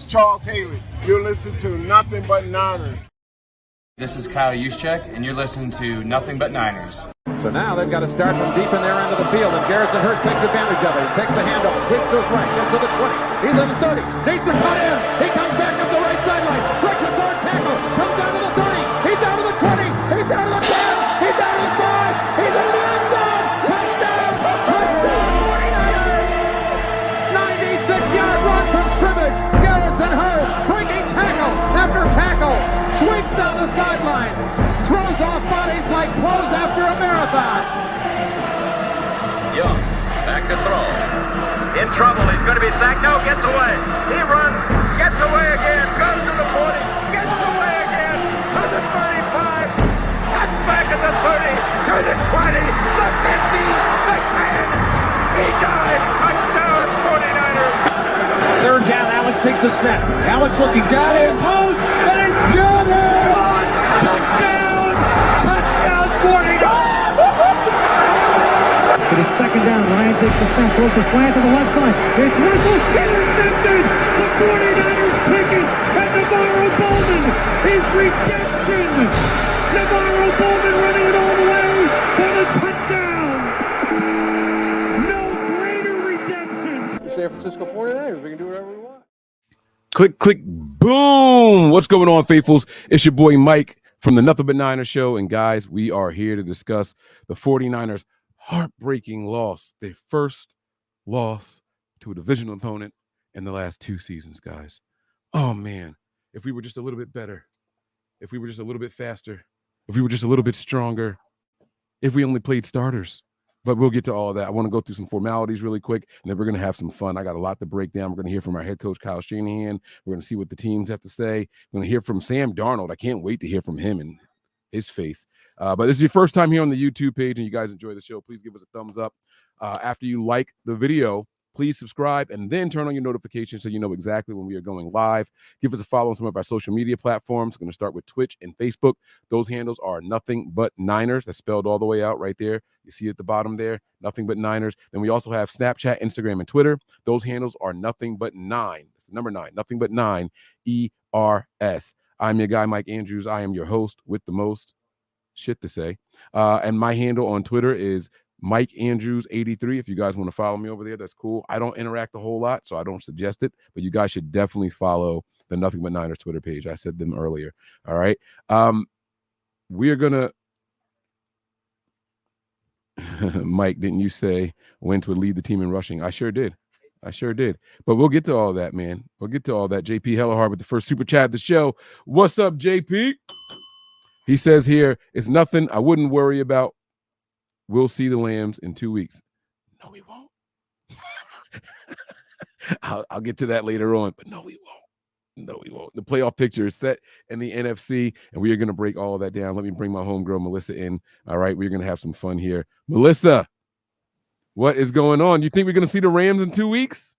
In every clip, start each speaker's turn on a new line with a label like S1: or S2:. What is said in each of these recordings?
S1: Charles Haley. You're listening to Nothing But Niners.
S2: This is Kyle Juszczyk, and you're listening to Nothing But Niners.
S3: So now they've got to start from deep in their end of the field, and Garrison Hurst takes advantage of it. He takes the handoff, sweeps to his right, gets to the 20. He's in the 30, needs to cut in. He comes back up the right sideline, breaks a hard tackle, comes down to the 30. He's down to the 20. He's down to the 10. He's down to the 5. He's into the end zone. Touchdown! Touchdown! 49ers! 96-yard run from scrimmage. Garrison Hurst breaking tackle after tackle, sweeps down the sideline. Throws off bodies like clothes after a marathon.
S4: Young, back to throw. In trouble, he's going to be sacked. No, gets away. He runs, gets away again, goes to the 40, gets away again, to the 35, cuts back at the 30, to the 20, the 50, the 10. He died. Touchdown, 49ers.
S3: Third down, Alex takes the snap. Alex looking down in post, and it's got it! Touchdown! Touchdown, 49ers!
S5: It is second down. Ryan takes the snap, throws the slant to the left side. It's Russell, intercepted! The 49ers pick it, and Navarro Bowman is redemption! Navarro Bowman running it all the way for the touchdown! No greater redemption!
S6: The San Francisco 49ers, we can do whatever we want.
S7: Click, click, boom! What's going on, faithfuls? It's your boy Mike from the Nothing But Niners show. And guys, we are here to discuss the 49ers' heartbreaking loss, their first loss to a divisional opponent in the last 2 seasons, guys. Oh, man, if we were just a little bit better, if we were just a little bit faster, if we were just a little bit stronger, if we only played starters. But we'll get to all of that. I want to go through some formalities really quick, and then we're going to have some fun. I got a lot to break down. We're going to hear from our head coach, Kyle Shanahan. We're going to see what the teams have to say. We're going to hear from Sam Darnold. I can't wait to hear from him and his face. But this is your first time here on the YouTube page, and you guys enjoy the show, please give us a thumbs up. After you like the video, please subscribe and then turn on your notifications so you know exactly when we are going live. Give us a follow on some of our social media platforms. I'm going to start with Twitch and Facebook. Those handles are Nothing But Niners. That's spelled all the way out right there. You see at the bottom there, Nothing But Niners. Then we also have Snapchat, Instagram, and Twitter. Those handles are Nothing But 9. That's the number 9. Nothing But 9, ERS. I'm your guy, Mike Andrews. I am your host with the most shit to say. And my handle on Twitter is Mike Andrews 83. If you guys want to follow me over there, that's cool. I don't interact a whole lot, so I don't suggest it, but you guys should definitely follow the Nothing But Niners Twitter page. I said them earlier. All right. We are gonna Mike, didn't you say Wentz would lead the team in rushing? I sure did. But we'll get to all that, man. We'll get to all that. JP Hellahard with the first super chat of the show. What's up, JP? He says here, it's nothing I wouldn't worry about. We'll see the Lambs in 2 weeks. No, we won't. I'll get to that later on, but no, we won't. The playoff picture is set in the NFC, and we are going to break all of that down. Let me bring my homegirl, Melissa, in. All right, we're going to have some fun here. Melissa, what is going on? You think we're going to see the Rams in 2 weeks?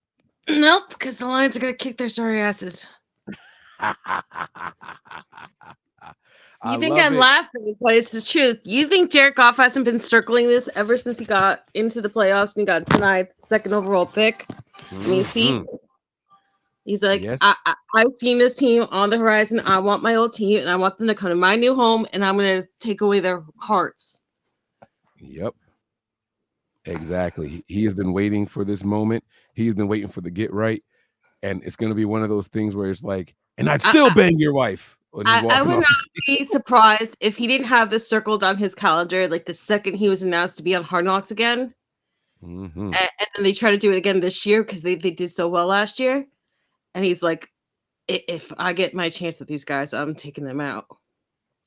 S8: Nope, because the Lions are going to kick their sorry asses. You think I'm laughing, but it's the truth. You think Jared Goff hasn't been circling this ever since he got into the playoffs and he got denied second overall pick? I mean, see, he's like, yes. I've seen this team on the horizon. I want my old team, and I want them to come to my new home, and I'm going to take away their hearts.
S7: Yep. Exactly. He has been waiting for this moment. He's been waiting for the get right, and it's going to be one of those things where it's like, and I'd still bang your wife.
S8: I would not be surprised if he didn't have this circled on his calendar like the second he was announced to be on Hard Knocks again. And then they try to do it again this year because they did so well last year. And he's like, if I get my chance with these guys, I'm taking them out.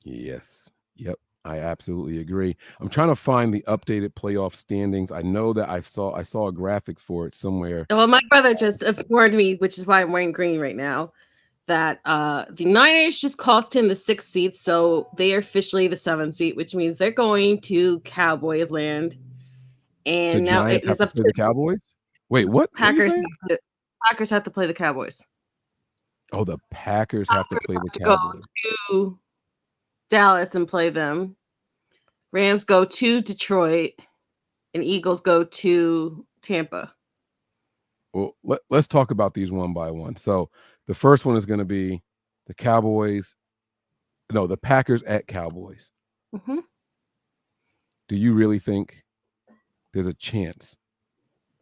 S7: Yes. Yep. I absolutely agree. I'm trying to find the updated playoff standings. I know that I saw a graphic for it somewhere.
S8: Well, my brother just informed me, which is why I'm wearing green right now, that the Niners just cost him the 6th seat, so they are officially the 7th seat, which means they're going to Cowboys land. And
S7: the
S8: now
S7: Giants
S8: it's
S7: have
S8: up
S7: to
S8: to
S7: the Cowboys. Wait, what?
S8: Packers. Packers have to play the Cowboys.
S7: Oh, the Packers have to play the
S8: Go
S7: Cowboys.
S8: to Dallas and play them. Rams go to Detroit, and Eagles go to Tampa.
S7: Well, let's talk about these one by one. So The first one is going to be the Packers at Cowboys.
S8: Mm-hmm.
S7: Do you really think there's a chance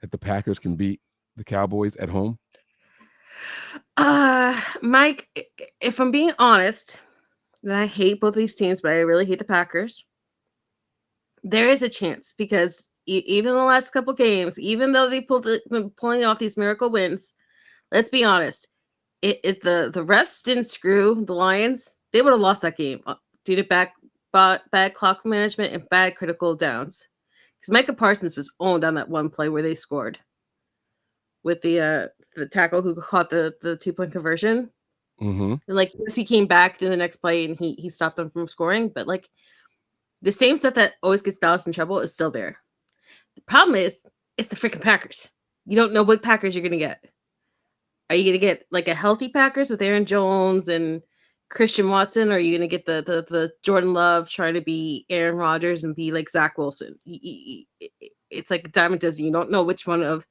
S7: that the Packers can beat the Cowboys at home?
S8: Mike, if I'm being honest, and I hate both these teams, but I really hate the Packers. There is a chance because even the last couple games, even though they been pulling off these miracle wins, let's be honest, if the refs didn't screw the Lions, they would have lost that game due to bad clock management and bad critical downs. Because Micah Parsons was owned on that one play where they scored with the tackle who caught the 2-point conversion.
S7: Mm-hmm.
S8: And like he came back to the next play and he stopped them from scoring, but like the same stuff that always gets Dallas in trouble is still there. The problem is it's the freaking Packers. You don't know what Packers you're gonna get. Are you gonna get like a healthy Packers with Aaron Jones and Christian Watson, or are you gonna get the Jordan Love trying to be Aaron Rodgers and be like Zach Wilson? It's like a diamond dozen. You don't know which one of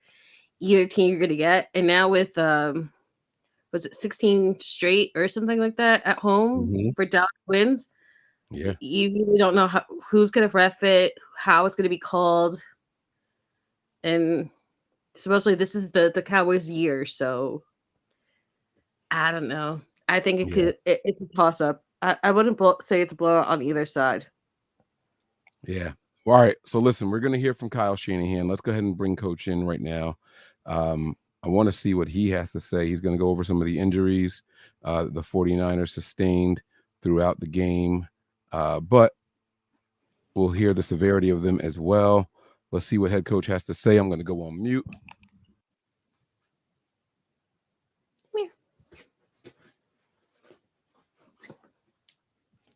S8: either team you're gonna get. And now with was it 16 straight or something like that at home for Dallas wins?
S7: Yeah,
S8: you really don't know who's gonna ref it, how it's gonna be called, and supposedly this is the Cowboys' year, so I don't know. I think it's a toss up. I wouldn't say it's a blowout on either side.
S7: Yeah. All right. So listen, we're going to hear from Kyle Shanahan. Let's go ahead and bring Coach in right now. I want to see what he has to say. He's going to go over some of the injuries the 49ers sustained throughout the game, but we'll hear the severity of them as well. Let's see what head coach has to say. I'm going to go on mute.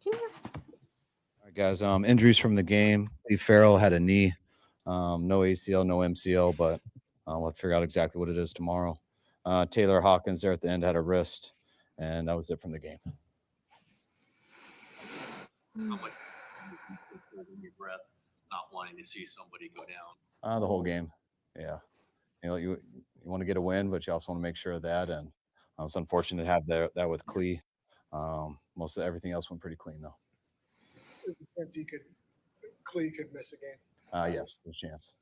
S9: All right, guys. Injuries from the game. Lee Farrell had a knee, no ACL, no MCL, but we'll figure out exactly what it is tomorrow. Taylor Hawkins there at the end had a wrist, and that was it from the game.
S10: How much holding your breath, not wanting to see somebody go down?
S9: The whole game, yeah. You want to get a win, but you also want to make sure of that. And it's unfortunate to have that with Klee. Most of everything else went pretty clean, though.
S6: There's a chance Klee could miss a game.
S9: Yes, there's a chance.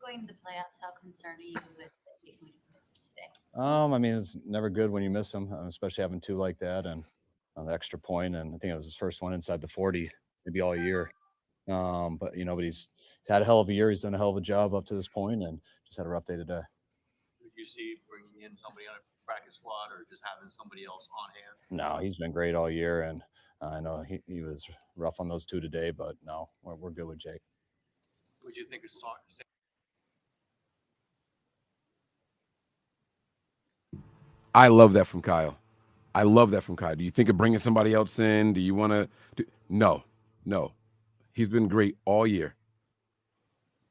S11: Going to the playoffs, how concerned are you with the misses today?
S9: I mean, it's never good when you miss them, especially having two like that and the extra point. And I think it was his first one inside the 40, maybe all year. But he's had a hell of a year. He's done a hell of a job up to this point, and just had a rough day today.
S10: Did you see bringing in somebody on a practice squad or just having somebody else on hand?
S9: No, he's been great all year, and I know he was rough on those two today, but no, we're good with Jake.
S10: Would you think of
S7: I love that from Kyle. Do you think of bringing somebody else in? Do you want to? No. He's been great all year.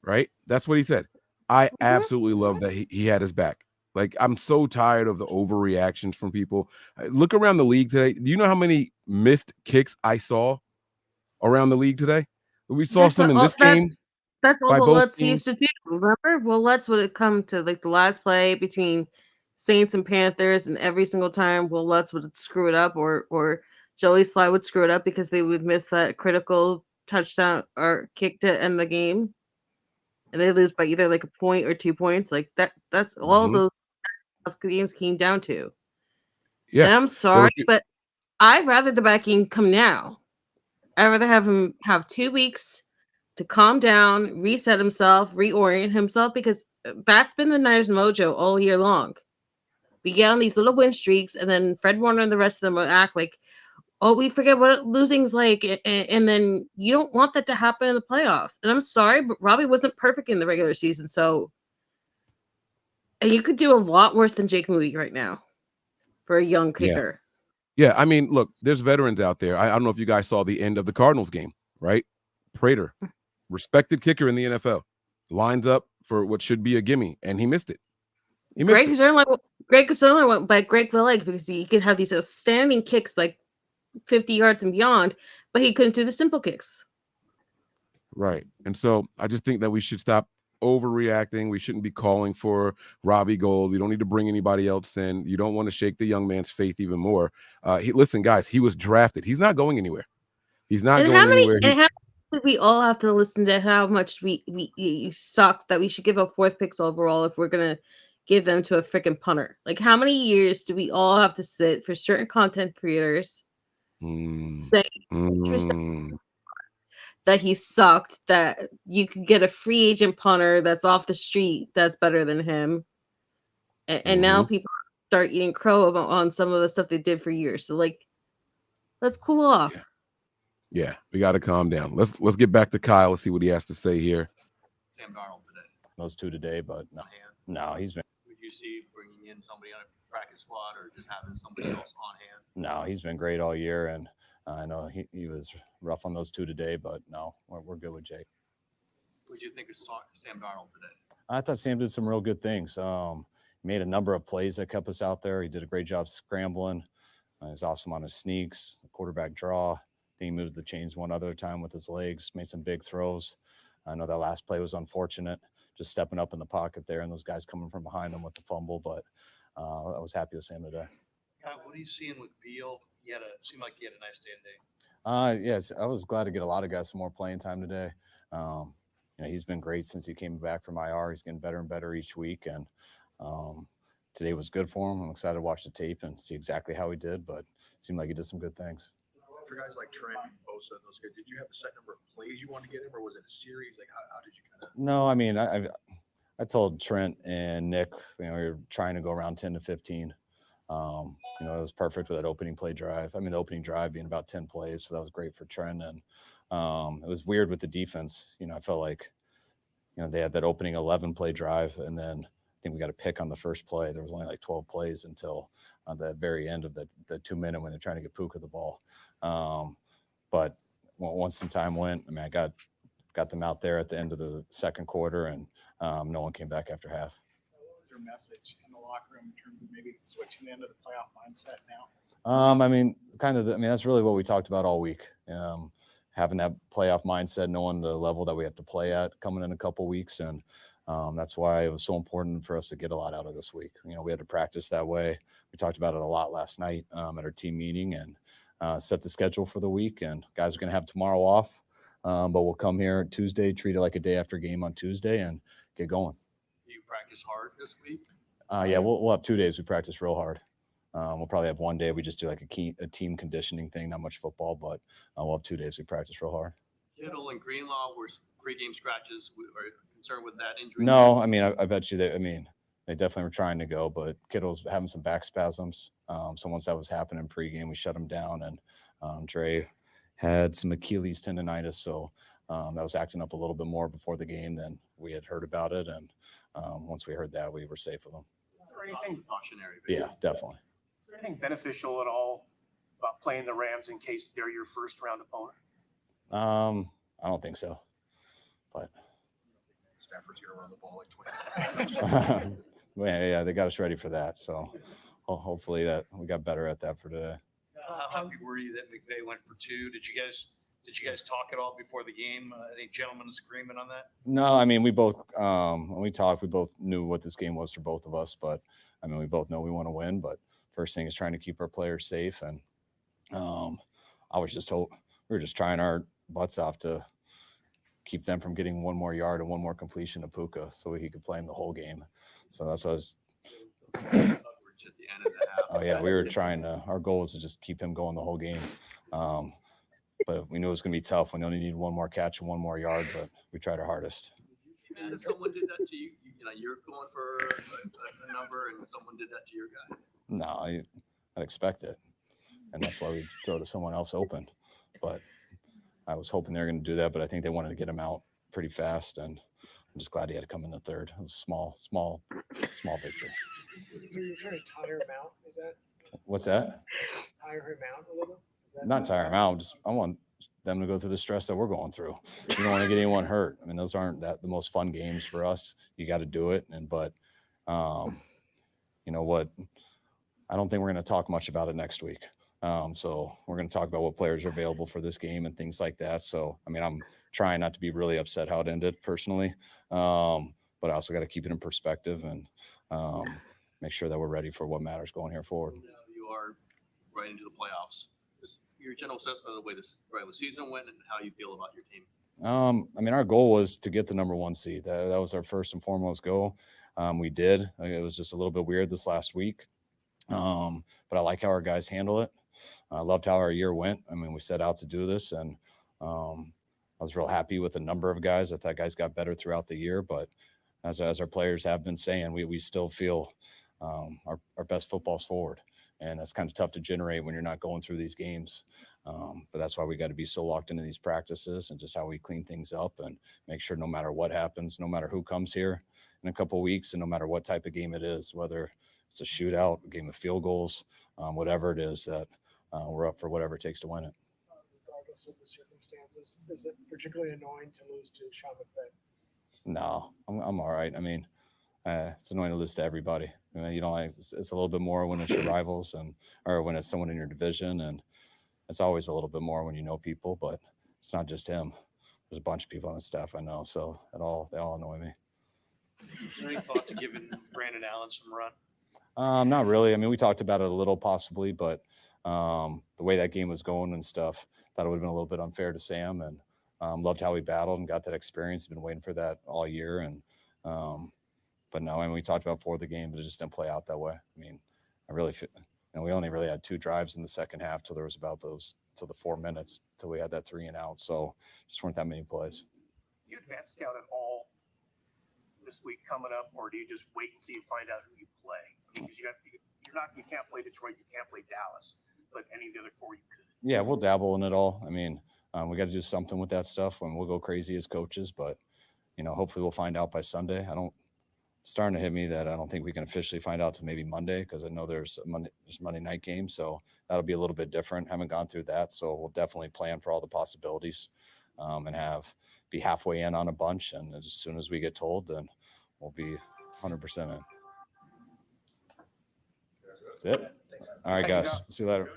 S7: Right? That's what he said. I absolutely love that he had his back. Like, I'm so tired of the overreactions from people. Look around the league today. Do you know how many missed kicks I saw around the league today? We saw some in this game.
S8: That's all Willets used to do. Remember? Willets would come to like the last play between Saints and Panthers, and every single time Willets would screw it up, or Joey Sly would screw it up because they would miss that critical touchdown or kick to end the game, and they lose by either like a point or 2 points. Like that's all those games came down to.
S7: Yeah,
S8: and I'm sorry, but I'd rather the back game come now. I'd rather have him have 2 weeks to calm down, reset himself, reorient himself, because that's been the Niners' mojo all year long. We get on these little win streaks, and then Fred Warner and the rest of them will act like, oh, we forget what losing's like, and then you don't want that to happen in the playoffs. And I'm sorry, but Robbie wasn't perfect in the regular season, so and you could do a lot worse than Jake Moody right now for a young kicker.
S7: Yeah, I mean, look, there's veterans out there. I don't know if you guys saw the end of the Cardinals game, right? Prater, respected kicker in the NFL, lines up for what should be a gimme, and he missed it.
S8: Greg Conservative went by Greg the legs because he could have these outstanding kicks like 50 yards and beyond, but he couldn't do the simple kicks.
S7: Right. And so I just think that we should stop overreacting. We shouldn't be calling for Robbie Gold. We don't need to bring anybody else in. You don't want to shake the young man's faith even more. Listen, guys, he was drafted. He's not going anywhere. He's not going anywhere.
S8: And how we all have to listen to how much we suck that we should give up 4th picks overall if we're gonna give them to a freaking punter. Like, how many years do we all have to sit for certain content creators saying that he sucked, that you could get a free agent punter that's off the street that's better than him, and now people start eating crow on some of the stuff they did for years. So, like, let's cool off.
S7: Yeah, we got to calm down. Let's get back to Kyle. Let's see what he has to say here.
S10: Sam Darnold today.
S9: Those 2 today, but no, he's been.
S10: Would you see bringing in somebody on a practice squad or just having somebody else on hand?
S9: No, he's been great all year, and I know he was rough on those 2 today, but no, we're good with Jake.
S10: What did you think of Sam Darnold today?
S9: I thought Sam did some real good things. Made a number of plays that kept us out there. He did a great job scrambling. He was awesome on his sneaks, the quarterback draw. He moved the chains one other time with his legs, made some big throws. I know that last play was unfortunate, just stepping up in the pocket there and those guys coming from behind him with the fumble, but I was happy with Sam today.
S10: What are you seeing with Beal? Seemed like he had a nice day today.
S9: Yes, I was glad to get a lot of guys some more playing time today. He's been great since he came back from IR. He's getting better and better each week, and today was good for him. I'm excited to watch the tape and see exactly how he did, but it seemed like he did some good things.
S12: For guys like Trent and Bosa and those guys, did you have a set number of plays you wanted to get him, or was it a series? Like, how did you kind of?
S9: No, I mean, I told Trent and Nick, we were trying to go around 10 to 15. It was perfect for that opening play drive. I mean, the opening drive being about 10 plays, so that was great for Trent. And it was weird with the defense. I felt like, they had that opening 11 play drive, and then I think we got a pick on the first play. There was only like 12 plays until the very end of the 2 minute when they're trying to get Puka the ball. But once some time went, I mean, I got them out there at the end of the second quarter, and no one came back after half.
S6: What was your message in the locker room in terms of maybe switching into the playoff mindset now?
S9: That's really what we talked about all week. Having that playoff mindset, knowing the level that we have to play at coming in a couple weeks. And that's why it was so important for us to get a lot out of this week. We had to practice that way. We talked about it a lot last night at our team meeting, and set the schedule for the week. And guys are going to have tomorrow off, but we'll come here Tuesday, treat it like a day after game on Tuesday, and get going.
S10: Do you practice hard this week?
S9: Yeah, we'll have 2 days. We practice real hard. We'll probably have 1 day we just do like a team conditioning thing, not much football, but we'll have 2 days we practice real hard.
S10: Kittle and Greenlaw were pregame scratches. Are you concerned with that injury?
S9: No, I mean, I bet you they definitely were trying to go, but Kittle's having some back spasms. So once that was happening pregame, we shut him down, and Dre had some Achilles tendonitis, so that was acting up a little bit more before the game than we had heard about it, and once we heard that, we were safe with him.
S13: Is there anything
S10: cautionary?
S9: Yeah, definitely.
S13: Is there anything beneficial at all about playing the Rams in case they're your first round opponent?
S9: I don't think so, but
S12: Stafford's going to run the ball like 20.
S9: yeah, they got us ready for that. So hopefully that we got better at that for today.
S10: How happy were you that McVay went for 2? Did you guys talk at all before the game? Any gentleman's agreement on that?
S9: No, I mean, we both when we talked, we both knew what this game was for both of us. But I mean, we both know we want to win. But first thing is trying to keep our players safe. And we were just trying our butts off to keep them from getting 1 more yard and 1 more completion to Puka, so he could play him the whole game. So that's what I was. Oh yeah, we were trying to. Our goal was to just keep him going the whole game. But we knew it was going to be tough. We only need 1 more catch and 1 more yard, but we tried our hardest.
S10: And if someone did that to you, you're going for a number, and someone did that to your guy.
S9: No, I'd expect it, and that's why we throw to someone else open. But I was hoping they were going to do that, but I think they wanted to get him out pretty fast, and I'm just glad he had to come in the third. It was a small victory.
S6: So you're trying to tire him out? Is that?
S9: What's that?
S6: Tire him out a little?
S9: Not tire him out. I want them to go through the stress that we're going through. You don't want to get anyone hurt. I mean, those aren't the most fun games for us. You got to do it. But you know what? I don't think we're going to talk much about it next week. So we're going to talk about what players are available for this game and things like that. So, I mean, I'm trying not to be really upset how it ended personally, but I also got to keep it in perspective and make sure that we're ready for what matters going here forward.
S14: You are right into the playoffs. Just your general assessment of the way this regular season went and how you feel about your team.
S9: I mean, our goal was to get the number 1 seed. That was our first and foremost goal. We did. It was just a little bit weird this last week, but I like how our guys handle it. I loved how our year went. I mean, we set out to do this, and I was real happy with the number of guys. I thought guys got better throughout the year, but as our players have been saying, we still feel our best football's forward, and that's kind of tough to generate when you're not going through these games. But that's why we got to be so locked into these practices and just how we clean things up and make sure no matter what happens, no matter who comes here in a couple of weeks, and no matter what type of game it is, whether it's a shootout, a game of field goals, whatever it is, that we're up for whatever it takes to win it.
S6: Regardless of the circumstances, is it particularly annoying to lose to Sean McVay?
S9: No, I'm all right. I mean, it's annoying to lose to everybody. I mean, it's a little bit more when it's your rivals or when it's someone in your division, and it's always a little bit more when you know people. But it's not just him. There's a bunch of people on the staff I know, so they all annoy me.
S10: Is there any thought to giving Brandon Allen some run?
S9: Not really. I mean, we talked about it a little possibly, but the way that game was going and stuff, thought it would have been a little bit unfair to Sam, and loved how he battled and got that experience. Been waiting for that all year, and but no, I mean, we talked about before the game, but it just didn't play out that way. I mean, I really feel, we only really had 2 drives in the second half till there was about till the 4 minutes till we had that 3 and out. So just weren't that many plays.
S13: Do you advance scout at all this week coming up, or do you just wait until you find out who you play? I mean, because you can't play Detroit, you can't play Dallas, but any of the other 4 you could.
S9: Yeah, we'll dabble in it all. I mean, we got to do something with that stuff when we'll go crazy as coaches, but hopefully we'll find out by Sunday. Starting to hit me that I don't think we can officially find out till maybe Monday, because I know there's Monday night game, so that'll be a little bit different. Haven't gone through that, so we'll definitely plan for all the possibilities and be halfway in on a bunch, and as soon as we get told, then we'll be 100% in. That's it. All right, guys. See you later.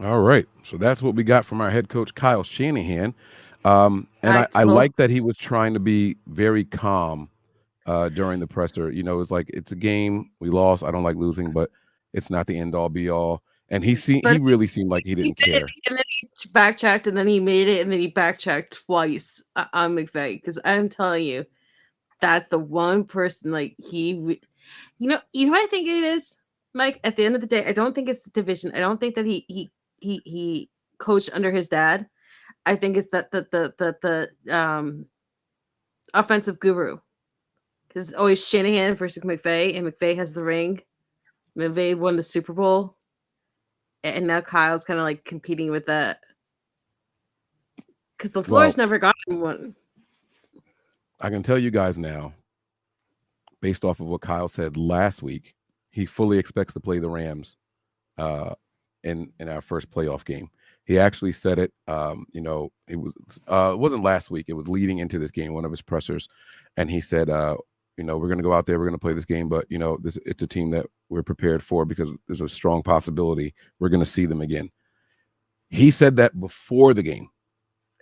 S7: All right. So that's what we got from our head coach, Kyle Shanahan. And I like that he was trying to be very calm during the presser. It's like, it's a game. We lost. I don't like losing, but it's not the end all be all. And he really seemed like he didn't care.
S8: And then he backtracked, and then he made it, and then he backtracked twice on McVay. Because I'm telling you, that's the one person, like, what I think it is, Mike? At the end of the day, I don't think it's the division. I don't think that he coached under his dad. I think it's that the offensive guru. Because it's always Shanahan versus McVay, and McVay has the ring. McVay won the Super Bowl. And now Kyle's kind of like competing with that. Because LaFleur's never gotten one.
S7: I can tell you guys now, based off of what Kyle said last week, he fully expects to play the Rams in our first playoff game. He actually said it, it wasn't last week. It was leading into this game, one of his pressers. And he said, we're going to go out there, we're going to play this game, but, it's a team that we're prepared for because there's a strong possibility we're going to see them again. He said that before the game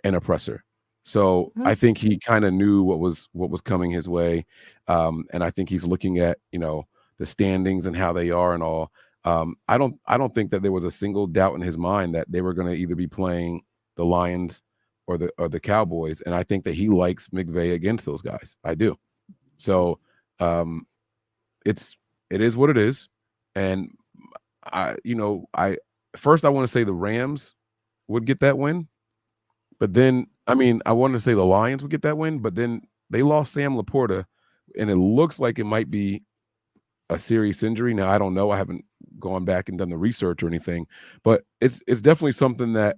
S7: in a presser. So I think he kind of knew what was coming his way. And I think he's looking at, the standings and how they are and all. I don't think that there was a single doubt in his mind that they were going to either be playing the Lions or the Cowboys. And I think that he likes McVay against those guys. I do. So it is what it is. And I want to say the Rams would get that win. But then, I wanted to say the Lions would get that win, but then they lost Sam Laporta, and it looks like it might be a serious injury. Now, I don't know. I haven't gone back and done the research or anything, but it's definitely something that,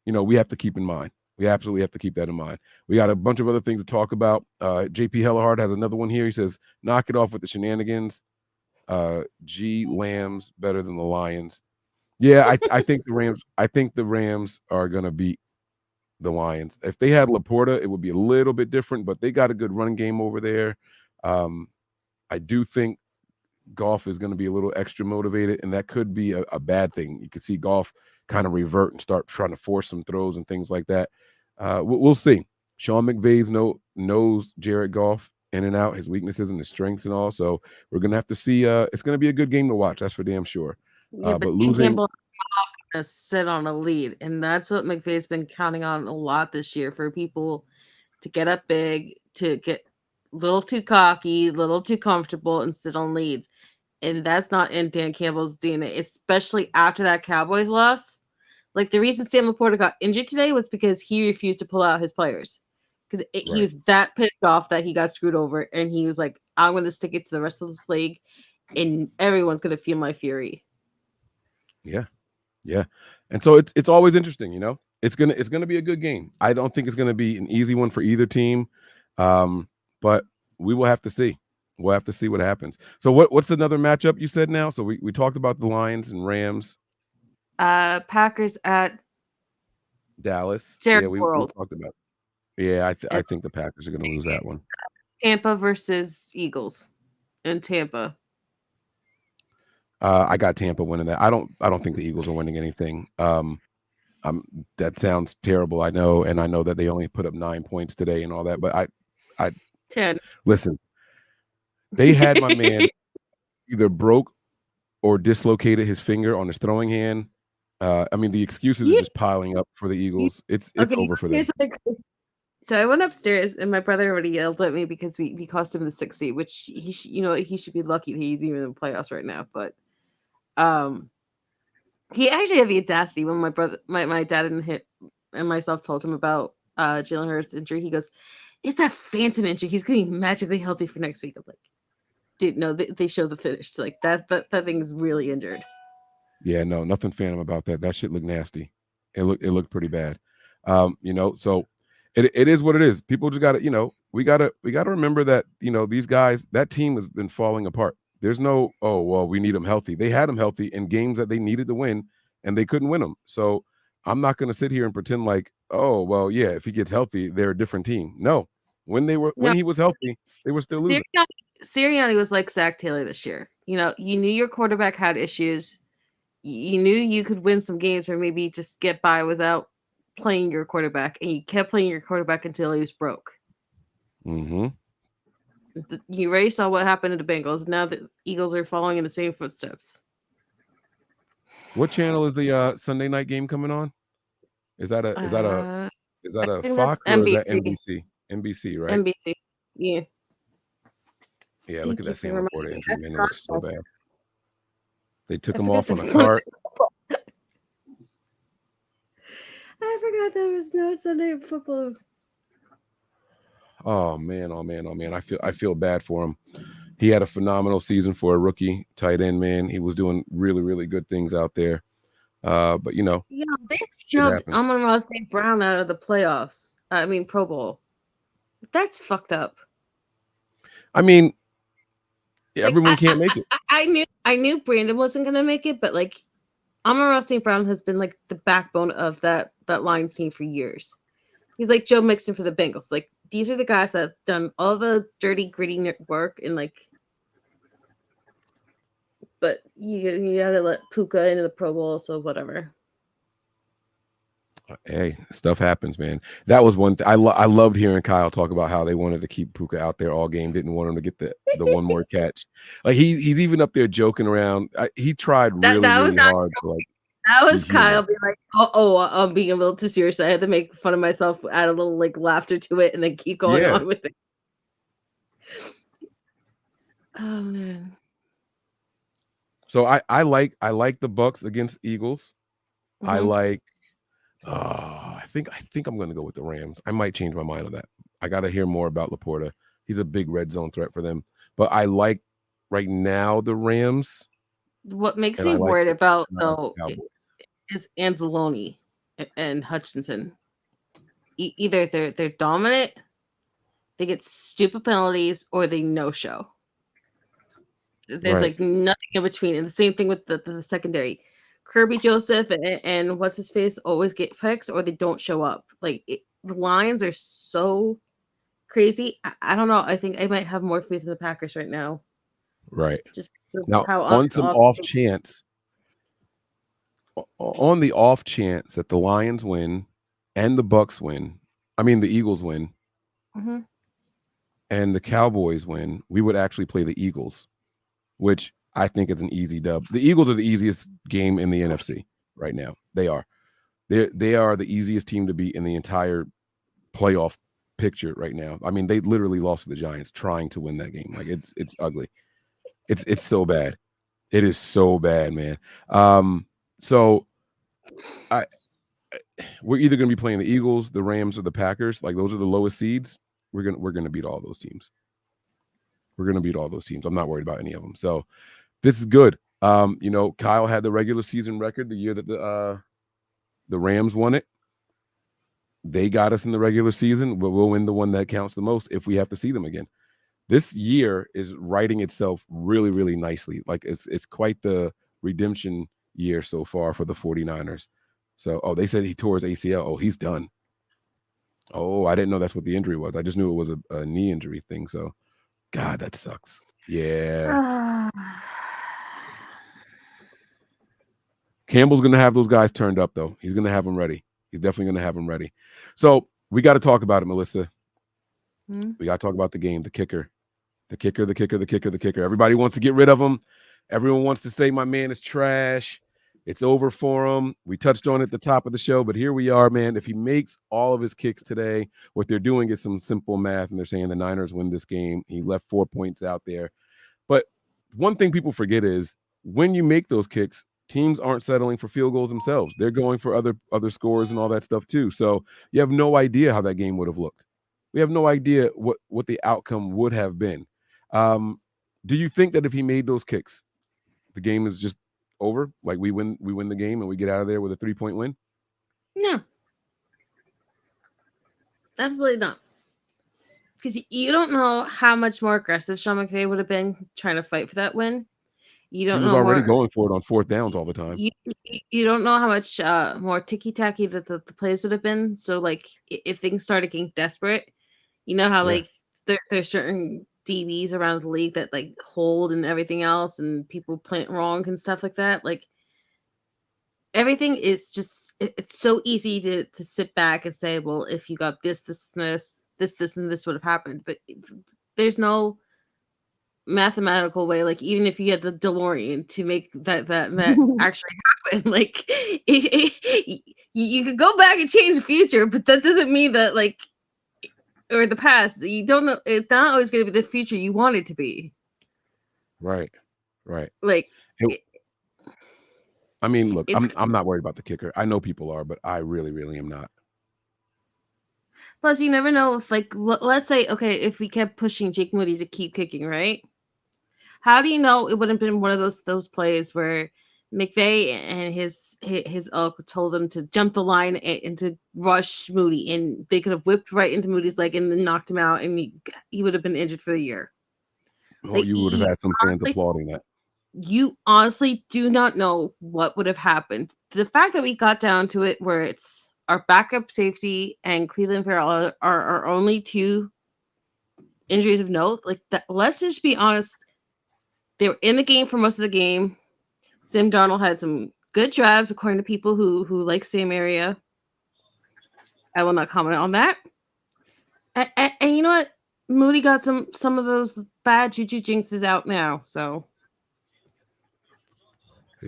S7: we have to keep in mind. We absolutely have to keep that in mind. We got a bunch of other things to talk about. JP Hellehard has another one here. He says, knock it off with the shenanigans. Lambs better than the Lions. Yeah, I think the Rams are going to beat the Lions. If they had Laporta, it would be a little bit different, but they got a good running game over there. I do think Goff is going to be a little extra motivated, and that could be a bad thing. You could see Goff kind of revert and start trying to force some throws and things like that. We'll see. Sean McVay's knows Jared Goff in and out, his weaknesses and his strengths and all. So we're going to have to see. It's going to be a good game to watch. That's for damn sure.
S8: Yeah, but losing Campbell to sit on a lead, and that's what McVay's been counting on a lot this year, for people to get up big, to get a little too cocky, a little too comfortable, and sit on leads. And that's not in Dan Campbell's DNA, especially after that Cowboys loss. Like, the reason Sam Laporta got injured today was because he refused to pull out his players, because he was that pissed off that he got screwed over, and he was like, I'm going to stick it to the rest of this league, and everyone's going to feel my fury.
S7: Yeah. And so it's always interesting, you know. It's gonna be a good game. I don't think it's gonna be an easy one for either team, but we will have to see. We'll have to see what happens. So what's another matchup you said now? So we talked about the Lions and Rams.
S8: Packers at
S7: Dallas.
S8: Jerry
S7: we
S8: World.
S7: talked about it. Yeah, I think the Packers are gonna lose that one.
S8: Tampa versus Eagles in Tampa.
S7: I got Tampa winning that. I don't think the Eagles are winning anything. That sounds terrible, I know, and I know that they only put up 9 points today and all that, but I
S8: 10.
S7: Listen, they had my man either broke or dislocated his finger on his throwing hand. I mean, the excuses are just piling up for the Eagles. It's over for them.
S8: So I went upstairs, and my brother already yelled at me because we cost him the 6th seed, which he should be lucky that he's even in the playoffs right now. But he actually had the audacity when my dad and myself told him about Jalen Hurts' injury. He goes, "It's a phantom injury. He's getting magically healthy for next week." I'm like, dude, no, they show the finish. Like that thing is really injured.
S7: Yeah, no, nothing phantom about that. That shit looked nasty. It looked pretty bad. So it is what it is. People just gotta, we gotta remember that, these guys, that team has been falling apart. There's no, oh, well, we need them healthy. They had them healthy in games that they needed to win, and they couldn't win them. So I'm not going to sit here and pretend like, oh, well, yeah, if he gets healthy, they're a different team. No, when he was healthy, they were still losing.
S8: Sirianni was like Zach Taylor this year. You knew your quarterback had issues. You knew you could win some games or maybe just get by without playing your quarterback, and you kept playing your quarterback until he was broke.
S7: Mm-hmm.
S8: You already saw what happened to the Bengals. Now the Eagles are following in the same footsteps.
S7: What channel is the Sunday night game coming on? Is that a Fox or is that NBC? NBC, right?
S8: NBC. Yeah.
S7: Yeah, look at that Sam Laporta injury, man. It looks so bad. They took him off on a cart.
S8: I forgot there was no Sunday football.
S7: Oh man. I feel bad for him. He had a phenomenal season for a rookie tight end, man. He was doing really, really good things out there. But
S8: they snubbed Amon-Ra St. Brown out of the playoffs. Pro Bowl. That's fucked up.
S7: I mean, everyone can't make it.
S8: I knew Brandon wasn't gonna make it, but like Amon-Ra St. Brown has been like the backbone of that Lions team for years. He's like Joe Mixon for the Bengals. Like, these are the guys that have done all the dirty, gritty work, and like, but you gotta let Puka into the Pro Bowl, so whatever.
S7: Hey, stuff happens, man. That was one thing. I loved hearing Kyle talk about how they wanted to keep Puka out there all game, didn't want him to get the one more catch. Like he's even up there joking around. He tried really hard to like.
S8: That was Kyle being like, I'm being a little too serious. I had to make fun of myself, add a little like laughter to it, and then keep going on with it. Oh man.
S7: So I like the Bucks against Eagles.
S8: Mm-hmm.
S7: I like. I think I'm going to go with the Rams. I might change my mind on that. I got to hear more about Laporta. He's a big red zone threat for them. But I like right now the Rams.
S8: What makes me worried about though is Anzalone and Hutchinson. Either they're dominant, they get stupid penalties, or they no-show. There's like nothing in between. And the same thing with the secondary. Kirby Joseph and what's his face always get picks, or they don't show up. Like the Lions are so crazy. I don't know. I think I might have more faith in the Packers right now.
S7: Right.
S8: Just
S7: Now,
S8: how
S7: on some off chance that the Lions win and the Bucks win, I mean the Eagles win, and the Cowboys win, we would actually play the Eagles, which I think is an easy dub. The Eagles are the easiest game in the NFC right now. They are. They are the easiest team to beat in the entire playoff picture right now. I mean, they literally lost to the Giants trying to win that game. Like it's ugly. It's so bad. It is so bad, man. So we're either going to be playing the Eagles, the Rams, or the Packers. Like those are the lowest seeds. We're gonna beat all those teams. We're gonna beat all those teams. I'm not worried about any of them. So this is good. You know, Kyle had the regular season record the year that the Rams won it. They got us in the regular season, but we'll win the one that counts the most if we have to see them again. This year is writing itself really, really nicely. Like it's quite the redemption year so far for the 49ers. So, they said he tore his ACL. Oh, he's done. Oh, I didn't know that's what the injury was. I just knew it was a knee injury thing. So, God, that sucks. Yeah. Campbell's going to have those guys turned up, though. He's going to have them ready. He's definitely going to have them ready. So, we got to talk about it, Melissa. We got to talk about the game, the kicker. The kicker. Everybody wants to get rid of him. Everyone wants to say my man is trash. It's over for him. We touched on it at the top of the show, but here we are, man. If he makes all of his kicks today, what they're doing is some simple math, and they're saying the Niners win this game. He left 4 points out there. But one thing people forget is when you make those kicks, teams aren't settling for field goals themselves. They're going for other scores and all that stuff too. So you have no idea how that game would have looked. We have no idea what the outcome would have been. Do you think that if he made those kicks, the game is just over? Like we win the game and we get out of there with a 3-point win?
S8: No. Absolutely not. Because you don't know how much more aggressive Sean McVay would have been trying to fight for that win. You don't know.
S7: He was already going for it on fourth downs all the time.
S8: You don't know how much more ticky-tacky the plays would have been. So, like, if things started getting desperate, you know how, like, there's certain DBs around the league that, like, hold and everything else, and people play it wrong and stuff like that. Like, everything is just, it's so easy to sit back and say, well, if you got this, and this would have happened. But there's no mathematical way, like even if you had the DeLorean to make that actually happen, like you could go back and change the future, but that doesn't mean that, like, or the past, you don't know, it's not always going to be the future you want it to be.
S7: Right.
S8: Like
S7: I mean, look, I'm not worried about the kicker. I know people are, but I really, really am not.
S8: Plus, you never know if, like, let's say, okay, if we kept pushing Jake Moody to keep kicking, right? How do you know it wouldn't have been one of those plays where McVay and his ilk told them to jump the line and to rush Moody, and they could have whipped right into Moody's leg and then knocked him out, and he would have been injured for the year.
S7: Oh, like, you would have had some fans applauding that.
S8: You honestly do not know what would have happened. The fact that we got down to it where it's our backup safety and Cleveland Farrell are our only two injuries of note, like that. Let's just be honest. They were in the game for most of the game. Sam Darnold had some good drives, according to people who like Sam area. I will not comment on that. And you know what? Moody got some of those bad juju jinxes out now. So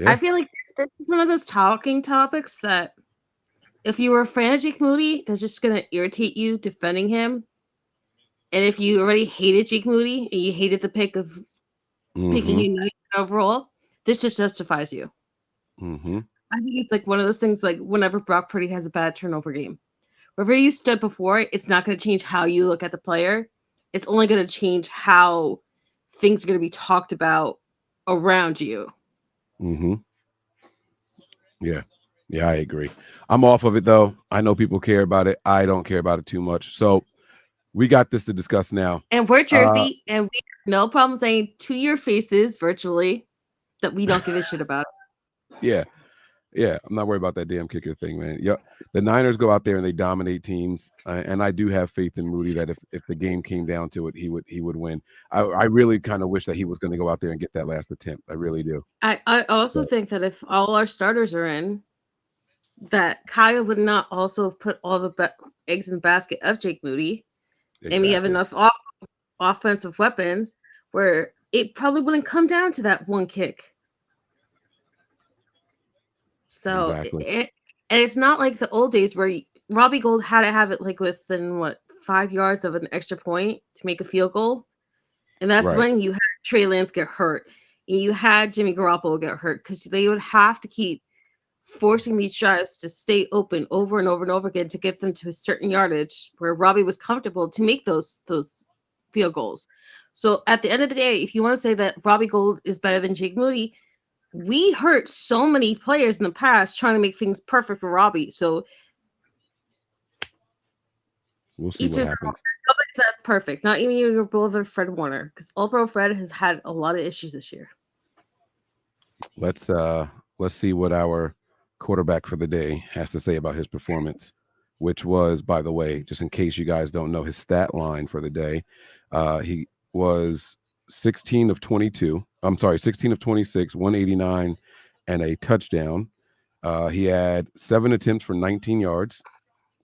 S8: I feel like this is one of those talking topics that if you were a fan of Jake Moody, that's just going to irritate you defending him. And if you already hated Jake Moody and you hated the pick of picking him overall, this just justifies you. I think it's like one of those things, like whenever Brock Purdy has a bad turnover game, wherever you stood before, it's not going to change how you look at the player. It's only going to change how things are going to be talked about around you.
S7: Yeah, I agree. I'm off of it, though. I know people care about it. I don't care about it too much. So we got this to discuss now.
S8: And we're Jersey, and we have no problem saying to your faces virtually that we don't give a shit about it.
S7: Yeah. Yeah, I'm not worried about that damn kicker thing, man. Yeah, the Niners go out there and they dominate teams, and I do have faith in Moody that if the game came down to it, he would win. I really kind of wish that he was going to go out there and get that last attempt. I really do.
S8: I also think that if all our starters are in, that Kyle would not also put all the eggs in the basket of Jake Moody, and we have enough offensive weapons where it probably wouldn't come down to that one kick. So and it's not like the old days where Robbie Gould had to have it like within 5 yards of an extra point to make a field goal, and that's when you had Trey Lance get hurt, and you had Jimmy Garoppolo get hurt because they would have to keep forcing these drives to stay open over and over and over again to get them to a certain yardage where Robbie was comfortable to make those field goals. So at the end of the day, if you want to say that Robbie Gould is better than Jake Moody, we hurt so many players in the past trying to make things perfect for Robbie. So
S7: we'll see what happens.
S8: Nobody's that perfect. Not even your beloved Fred Warner, because All-Pro Fred has had a lot of issues this year.
S7: Let's see what our quarterback for the day has to say about his performance, which was, by the way, just in case you guys don't know his stat line for the day, he was 16 of 22. I'm sorry, 16 of 26, 189, and a touchdown. He had 7 attempts for 19 yards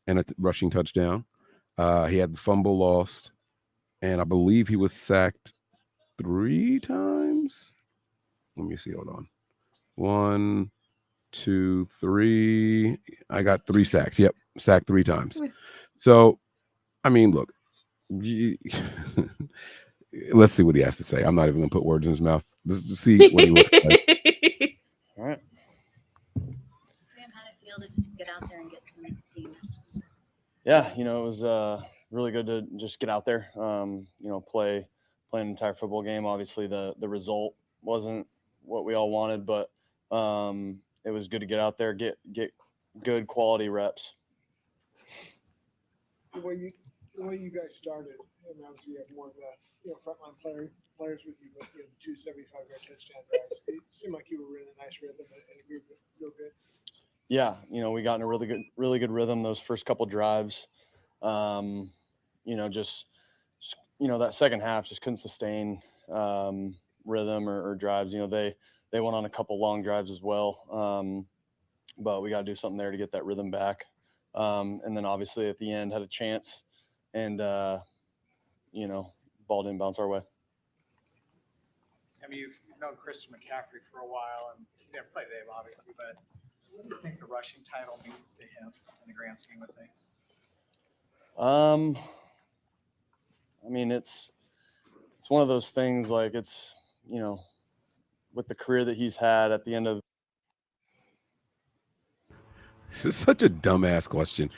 S7: and a rushing touchdown. He had the fumble lost, and I believe he was sacked 3 times. Let me see. Hold on. 1, 2, 3. I got 3 sacks. Yep, sacked 3 times. So, I mean, look. Let's see what he has to say. I'm not even going to put words in his mouth. Let's just see what he looks like.
S9: All right.
S11: Sam, how did it feel to just get out there and get some team?
S9: Yeah, it was really good to just get out there. Play an entire football game. Obviously, the result wasn't what we all wanted, but it was good to get out there, get good quality reps.
S6: The way you guys started, and obviously you have more of the frontline players with you, but the 2 75-yard touchdown drives. It seemed like you were in a nice rhythm and a real good.
S9: Yeah, we got in a really good rhythm those first couple drives. Just that second half just couldn't sustain rhythm or drives. They went on a couple long drives as well, but we got to do something there to get that rhythm back. And then obviously at the end had a chance, and ball didn't bounce our way.
S15: I mean, you've known Christian McCaffrey for a while, and he didn't play today, obviously, but what do you think the rushing title means to him in the grand scheme of things?
S9: I mean, it's one of those things, like, it's, with the career that he's had at the end of.
S7: This is such a dumbass question.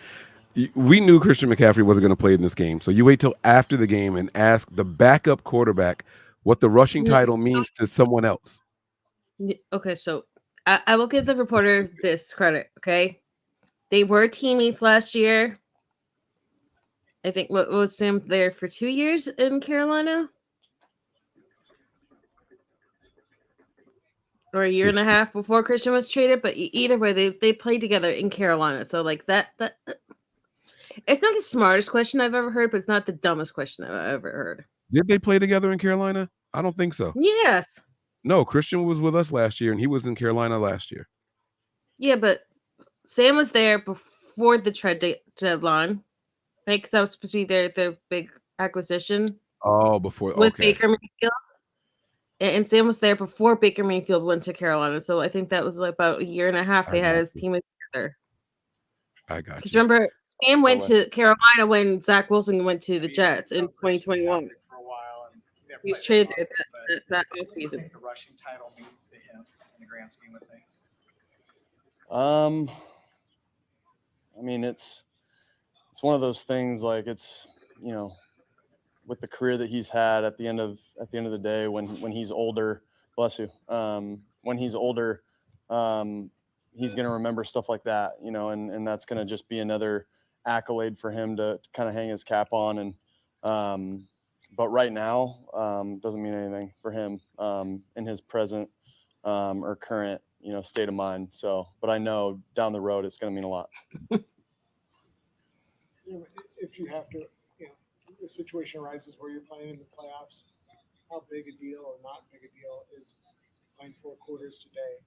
S7: We knew Christian McCaffrey wasn't going to play in this game, so you wait till after the game and ask the backup quarterback what the rushing title means to someone else.
S8: Okay, so I will give the reporter this credit, okay? They were teammates last year. I think, what was Sam there for 2 years in Carolina? Or a year and a half before Christian was traded, but either way, they played together in Carolina. So, like, that it's not the smartest question I've ever heard, but it's not the dumbest question I've ever heard.
S7: Did they play together in Carolina? I don't think so.
S8: Yes.
S7: No, Christian was with us last year, and he was in Carolina last year.
S8: Yeah, but Sam was there before the trade deadline, right? Because that was supposed to be their big acquisition.
S7: Oh, before
S8: with Baker Mayfield, and Sam was there before Baker Mayfield went to Carolina. So I think that was like about a year and a half they had his team together.
S7: I got you.
S8: Because remember, Sam went to Carolina when Zach Wilson went to the Jets in 2021.
S15: For a while, and
S8: he was traded that offseason.
S15: I think the rushing title means to him in the grand scheme of things.
S9: I mean, it's one of those things, like, it's, with the career that he's had at the end of the day, when he's older, bless you, when he's older, he's going to remember stuff like that, and that's going to just be another accolade for him to kind of hang his cap on. And but right now, doesn't mean anything for him in his present or current, state of mind. So, but I know down the road it's going to mean a lot.
S6: If you have to, the situation arises where you're playing in the playoffs, how big a deal or not big a deal is playing 4 quarters today,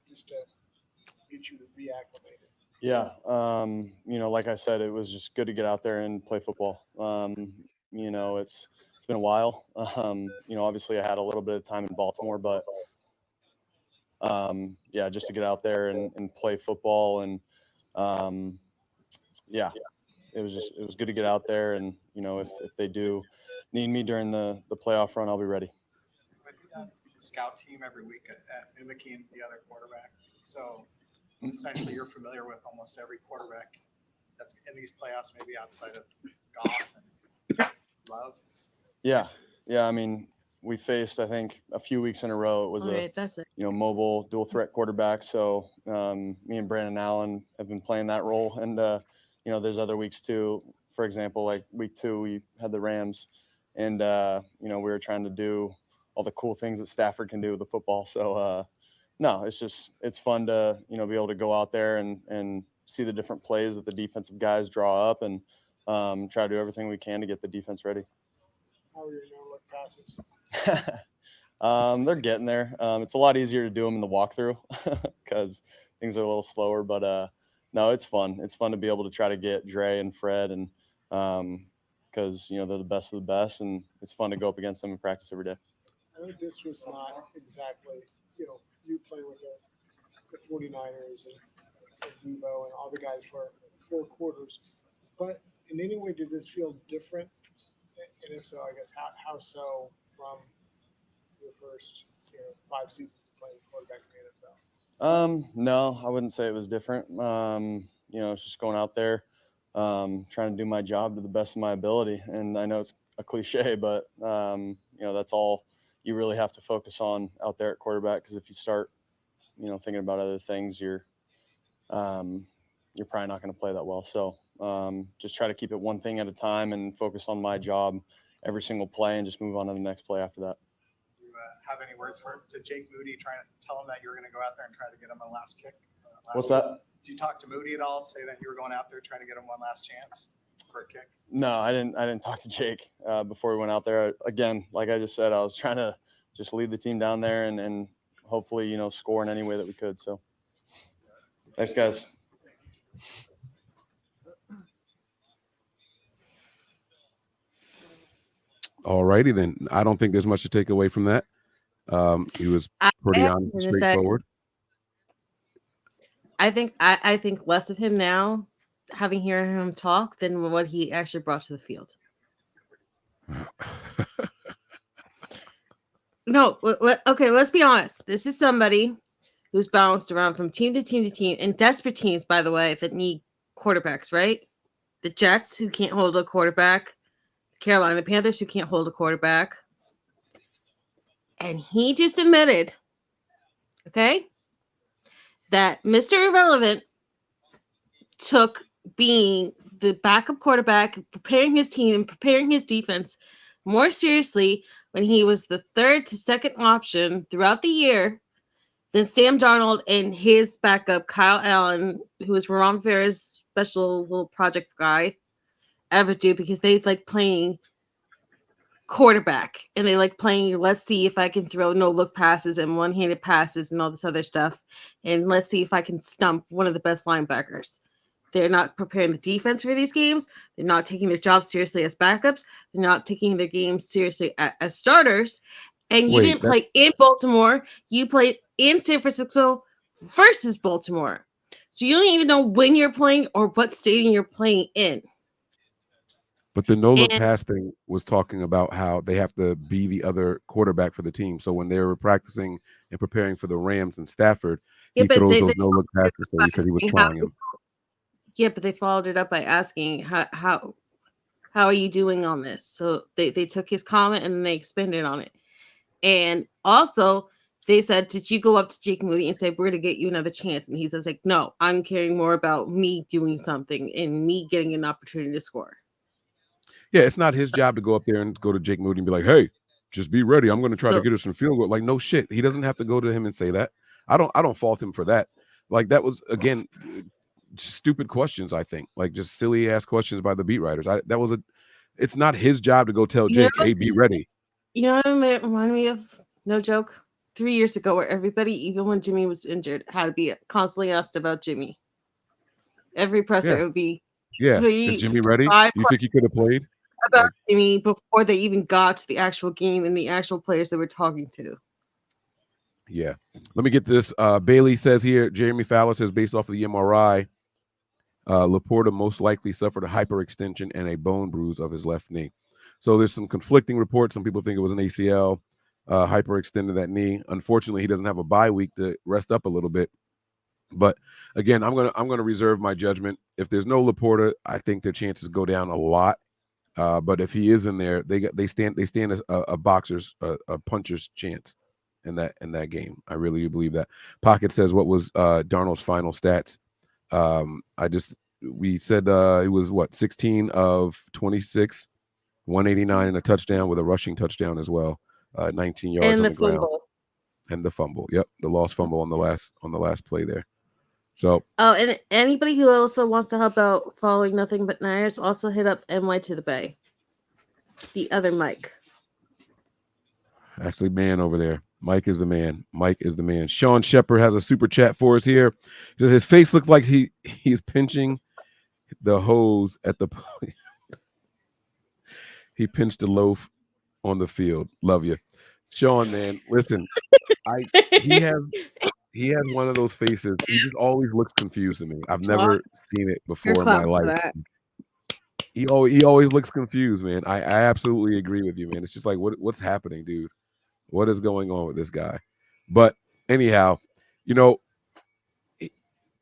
S6: just to get you reacclimated?
S9: Yeah. Like I said, it was just good to get out there and play football. It's been a while. Obviously I had a little bit of time in Baltimore, but just to get out there and play football. And it was good to get out there. And, if they do need me during the playoff run, I'll be ready.
S15: Scout team every week at mimicking the other quarterback. So essentially you're familiar with almost every quarterback that's in these playoffs, maybe outside of Goff and Love.
S9: Yeah. I mean, we faced, I think, a few weeks in a row. It was mobile dual threat quarterback. So me and Brandon Allen have been playing that role. And, there's other weeks too. For example, like week 2, we had the Rams and, we were trying to do all the cool things that Stafford can do with the football. So, no, it's fun to, be able to go out there and see the different plays that the defensive guys draw up and try to do everything we can to get the defense ready.
S6: How are your no-look passes?
S9: They're getting there. It's a lot easier to do them in the walkthrough because things are a little slower, but no, it's fun. It's fun to be able to try to get Dre and Fred and because, they're the best of the best and it's fun to go up against them in practice every day.
S6: I know this was not exactly, you play with the 49ers and Devo and all the guys for 4 quarters, but in any way did this feel different? And if so, I guess how so from your first 5 seasons playing quarterback in the NFL?
S9: No, I wouldn't say it was different. It's just going out there, trying to do my job to the best of my ability. And I know it's a cliche, but that's all you really have to focus on out there at quarterback. Because if you start, thinking about other things, you're probably not going to play that well. So just try to keep it one thing at a time and focus on my job every single play and just move on to the next play after that.
S15: Do you have any words to Jake Moody, trying to tell him that you were going to go out there and try to get him a last kick?
S9: What's that?
S15: Did you talk to Moody at all? Say that you were going out there trying to get him one last chance for a kick?
S9: No, I didn't talk to Jake before we went out there. Again, like I just said, I was trying to just lead the team down there and hopefully, score in any way that we could. So thanks, guys.
S7: All righty then. I don't think there's much to take away from that. He was pretty honest and straightforward.
S8: I think less of him now, having heard him talk, than what he actually brought to the field. No, okay, let's be honest. This is somebody who's bounced around from team to team to team, and desperate teams, by the way, that need quarterbacks, right? The Jets, who can't hold a quarterback. Carolina Panthers, who can't hold a quarterback. And he just admitted, okay, that Mr. Irrelevant took being the backup quarterback, preparing his team and preparing his defense more seriously when he was the 3rd to 2nd option throughout the year than Sam Darnold and his backup, Kyle Allen, who was Ron Rivera's special little project guy, ever do, because they like playing quarterback and they like playing, let's see if I can throw no look passes and one-handed passes and all this other stuff, and let's see if I can stump one of the best linebackers. They're not preparing the defense for these games. They're not taking their jobs seriously as backups. They're not taking their games seriously as starters. And you didn't play in Baltimore. You played in San Francisco versus Baltimore. So you don't even know when you're playing or what stadium you're playing in.
S7: But the no-look pass thing was talking about how they have to be the other quarterback for the team. So when they were practicing and preparing for the Rams and Stafford, he throws those no-look passes. So he said he was trying them.
S8: Yeah, but they followed it up by asking, how are you doing on this? So they took his comment and they expanded on it. And also, they said, did you go up to Jake Moody and say, we're going to get you another chance? And he says, like, no, I'm caring more about me doing something and me getting an opportunity to score.
S7: Yeah, it's not his job to go up there and go to Jake Moody and be like, hey, just be ready. I'm going to try to get us some field goal. Like, no shit. He doesn't have to go to him and say that. I don't fault him for that. Like that was again stupid questions. I think like just silly ass questions by the beat writers. It's not his job to go tell Jake, hey, be ready.
S8: You know what it reminded me of? No joke. 3 years ago, where everybody, even when Jimmy was injured, had to be constantly asked about Jimmy. Every presser
S7: Yeah.
S8: would be
S7: Yeah.
S8: 3
S7: Is Jimmy
S8: to
S7: ready?
S8: 5
S7: You think he could have played?
S8: about
S7: Like,
S8: Jimmy before they even got to the actual game and the actual players they were talking to.
S7: yeah. Let me get this. Bailey says here, Jeremy Fowler says based off of the MRI, Laporta most likely suffered a hyperextension and a bone bruise of his left knee. So there's some conflicting reports. Some people think it was an ACL, hyperextended that knee. Unfortunately, he doesn't have a bye week to rest up a little bit. But again, I'm gonna reserve my judgment. If there's no Laporta, I think their chances go down a lot. But if he is in there, they stand a boxer's a puncher's chance in that game. I really believe that. Pocket says what was Darnold's final stats. We said it was what 16 of 26, 189 and a touchdown with a rushing touchdown as well. 19 yards
S8: And
S7: on
S8: the
S7: the ground.
S8: fumble.
S7: And the fumble. Yep, the lost fumble on the last play there. So
S8: Oh, and anybody who also wants to help out following Nothing But Niners, also hit up NY to the Bay. The other Mike.
S7: that's the man over there. Mike is the man. Mike is the man. Sean Shepard has a super chat for us here. He says his face looks like he's pinching the hose at the he pinched a loaf on the field. Love you. Sean, man. Listen, he has one of those faces. He just always looks confused to me. I've never seen it before in my life. He always looks confused, man. I absolutely agree with you, man. It's just like what's happening, dude? What is going on with this guy? But anyhow, you know,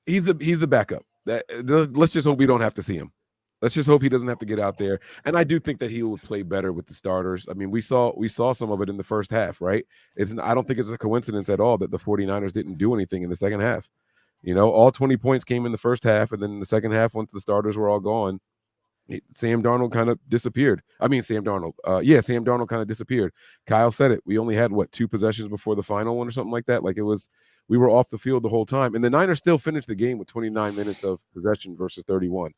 S7: he's the backup. Let's just hope we don't have to see him. Let's just hope he doesn't have to get out there. And I do think that he would play better with the starters. I mean, we saw some of it in the first half, right? I don't think it's a coincidence at all that the 49ers didn't do anything in the second half. You know, all 20 points came in the first half, and then in the second half, once the starters were all gone, Sam Darnold kind of disappeared. Sam Darnold kind of disappeared. Kyle said it. We only had 2 possessions before the final one or something like that. Like we were off the field the whole time. And the Niners still finished the game with 29 minutes of possession versus 31.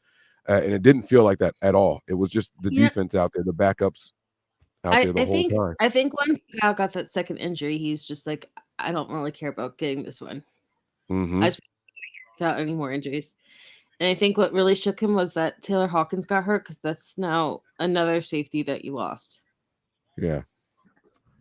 S7: And it didn't feel like that at all. It was just the defense out there, the backups out there the whole time.
S8: I think once Kyle got that second injury, he was just like, I don't really care about getting this one.
S7: Mm-hmm.
S8: I just without any more injuries. And I think what really shook him was that Taylor Hawkins got hurt, because that's now another safety that you lost.
S7: Yeah.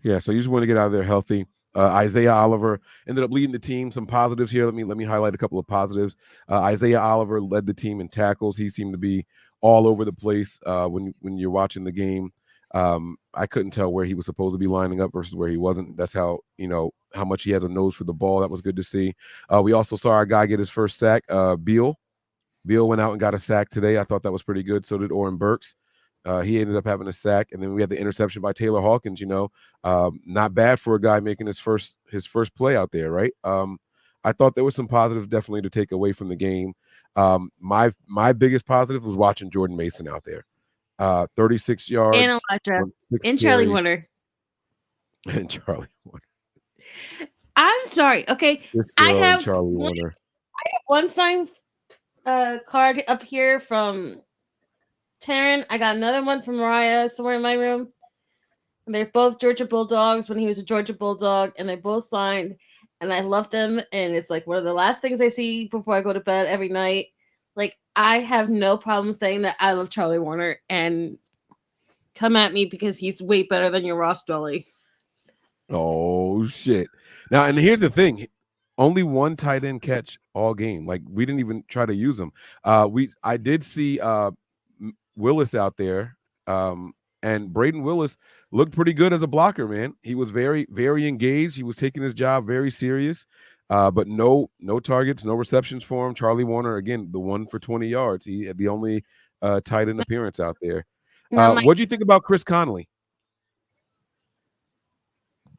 S7: Yeah. So you just want to get out of there healthy. Isaiah Oliver ended up leading the team. Some positives here. Let me highlight a couple of positives. Isaiah Oliver led the team in tackles. He seemed to be all over the place when you're watching the game. I couldn't tell where he was supposed to be lining up versus where he wasn't. That's how much he has a nose for the ball. That was good to see. We also saw our guy get his first sack. Beal went out and got a sack today. I thought that was pretty good. So did Oren Burks. He ended up having a sack, and then we had the interception by Taylor Hawkins. Not bad for a guy making his first play out there, right? I thought there was some positives definitely to take away from the game. My biggest positive was watching Jordan Mason out there. 36 yards.
S8: And Elijah. And Charlie Warner.
S7: And Charlie Warner.
S8: I'm sorry. Okay.
S7: I have Charlie Warner.
S8: I have one sign card up here from Taryn. I got another one from Mariah somewhere in my room. And they're both Georgia Bulldogs when he was a Georgia Bulldog, and they're both signed. And I love them. And it's like one of the last things I see before I go to bed every night. Like, I have no problem saying that I love Charlie Warner, and come at me because he's way better than your Ross Dolly.
S7: Oh, shit. Now, and here's the thing. Only one tight end catch all game. Like, we didn't even try to use him. I did see Willis out there, and Braden Willis looked pretty good as a blocker, man. He was very, very engaged. He was taking his job very serious, but no targets, no receptions for him. Charlie Warner, again, the one for 20 yards. He had the only tight end appearance out there. What do you think about Chris Conley?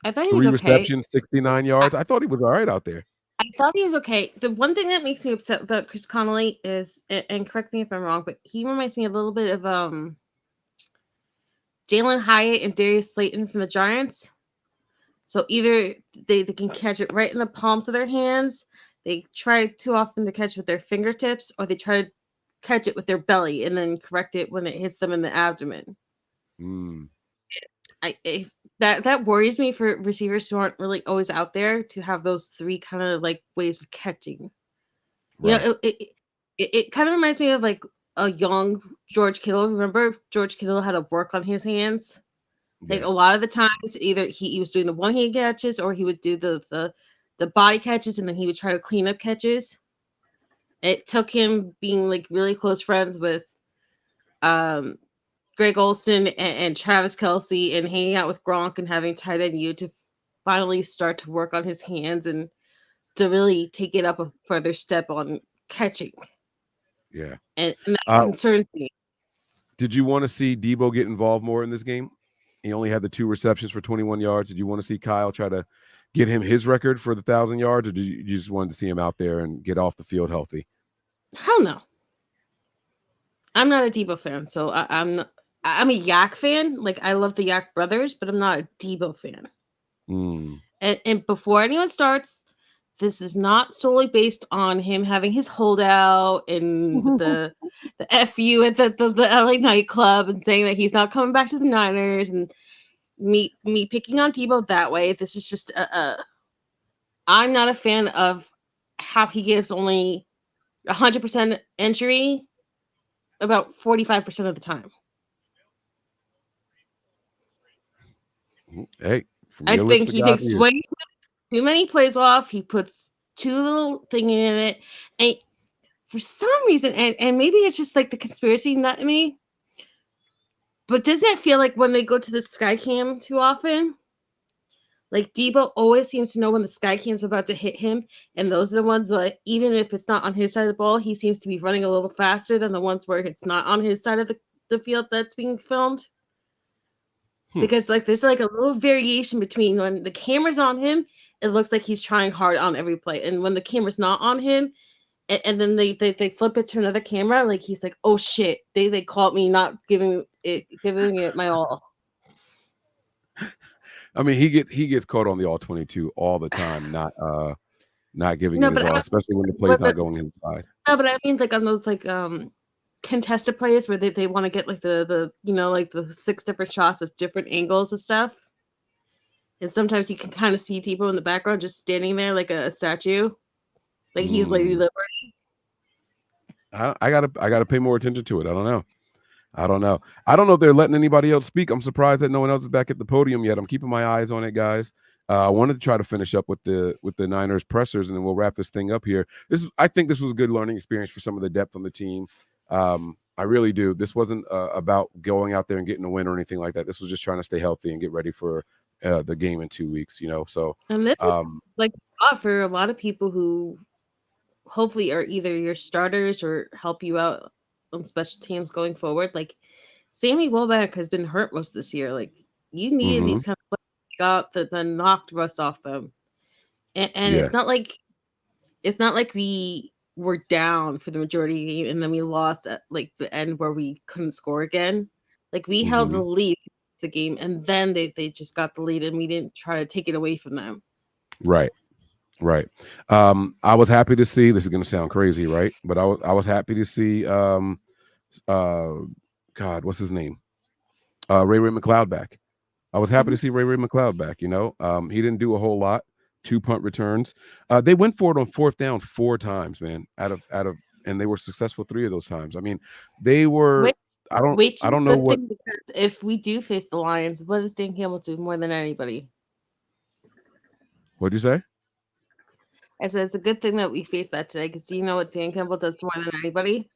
S8: I thought he was
S7: 3
S8: okay.
S7: receptions, 69 yards. I thought he was all right out there.
S8: I thought he was okay. The one thing that makes me upset about Chris Conley is, and correct me if I'm wrong, but he reminds me a little bit of Jalen Hyatt and Darius Slayton from the Giants. So either they can catch it right in the palms of their hands, they try too often to catch with their fingertips, or they try to catch it with their belly and then correct it when it hits them in the abdomen. That worries me for receivers who aren't really always out there to have those three kind of like ways of catching.
S7: Right.
S8: You know, it kind of reminds me of like a young George Kittle. Remember, George Kittle had to work on his hands. Like
S7: Yeah.
S8: a lot of the times, either he was doing the one hand catches or he would do the body catches, and then he would try to clean up catches. It took him being like really close friends with Greg Olsen and Travis Kelce and hanging out with Gronk and having tight end U to finally start to work on his hands and to really take it up a further step on catching.
S7: Yeah.
S8: And that concerns me.
S7: Did you want to see Debo get involved more in this game? He only had the 2 receptions for 21 yards. Did you want to see Kyle try to get him his record for the 1,000 yards, or did you just wanted to see him out there and get off the field healthy?
S8: Hell no. I'm not a Debo fan, so I'm a Yak fan. Like, I love the Yak brothers, but I'm not a Debo fan. And before anyone starts, this is not solely based on him having his holdout and the FU at the LA nightclub and saying that he's not coming back to the Niners and me picking on Debo that way. This is just I'm not a fan of how he gives only 100% entry about 45% of the time.
S7: Hey,
S8: I think he takes way too many plays off. He puts too little thing in it. And for some reason, and maybe it's just like the conspiracy nut in me, but doesn't it feel like when they go to the sky cam too often, like Debo always seems to know when the sky cam's about to hit him, and those are the ones that even if it's not on his side of the ball, he seems to be running a little faster than the ones where it's not on his side of the field that's being filmed. Because like there's like a little variation between when the camera's on him, it looks like he's trying hard on every play, and when the camera's not on him, and then they flip it to another camera, like he's like, oh shit, they caught me not giving it my all.
S7: I mean, he gets caught on the all 22 all the time, not giving it his all, especially when the play's not going inside.
S8: No, but I mean like on those like contested plays where they want to get like the like the 6 different shots of different angles and stuff. And sometimes you can kind of see Debo in the background just standing there like a statue. Like he's Lady Liberty.
S7: I gotta pay more attention to it. I don't know if they're letting anybody else speak. I'm surprised that no one else is back at the podium yet. I'm keeping my eyes on it, guys. I wanted to try to finish up with the Niners pressers, and then we'll wrap this thing up here. I think this was a good learning experience for some of the depth on the team. I really do. This wasn't about going out there and getting a win or anything like that. This was just trying to stay healthy and get ready for the game in 2 weeks. So
S8: and this is like for a lot of people who hopefully are either your starters or help you out on special teams going forward. Like Sammy Womack has been hurt most this year. Like you needed these kind of players got that then knocked rust off them, and it's not like we were down for the majority of the game and then we lost at like the end where we couldn't score again. Like we held the lead the game, and then they just got the lead and we didn't try to take it away from them.
S7: Right. I was happy to see, this is going to sound crazy, right? But I was happy to see God, what's his name? Ray McLeod back. I was happy to see Ray McLeod back. He didn't do a whole lot. 2 punt returns. They went for it on 4th down 4 times, man. Out of and they were successful 3 of those times. I mean, they were I don't know what
S8: if we do face the Lions, what does Dan Campbell do more than anybody?
S7: What'd you say?
S8: I said it's a good thing that we faced that today, because do you know what Dan Campbell does more than anybody?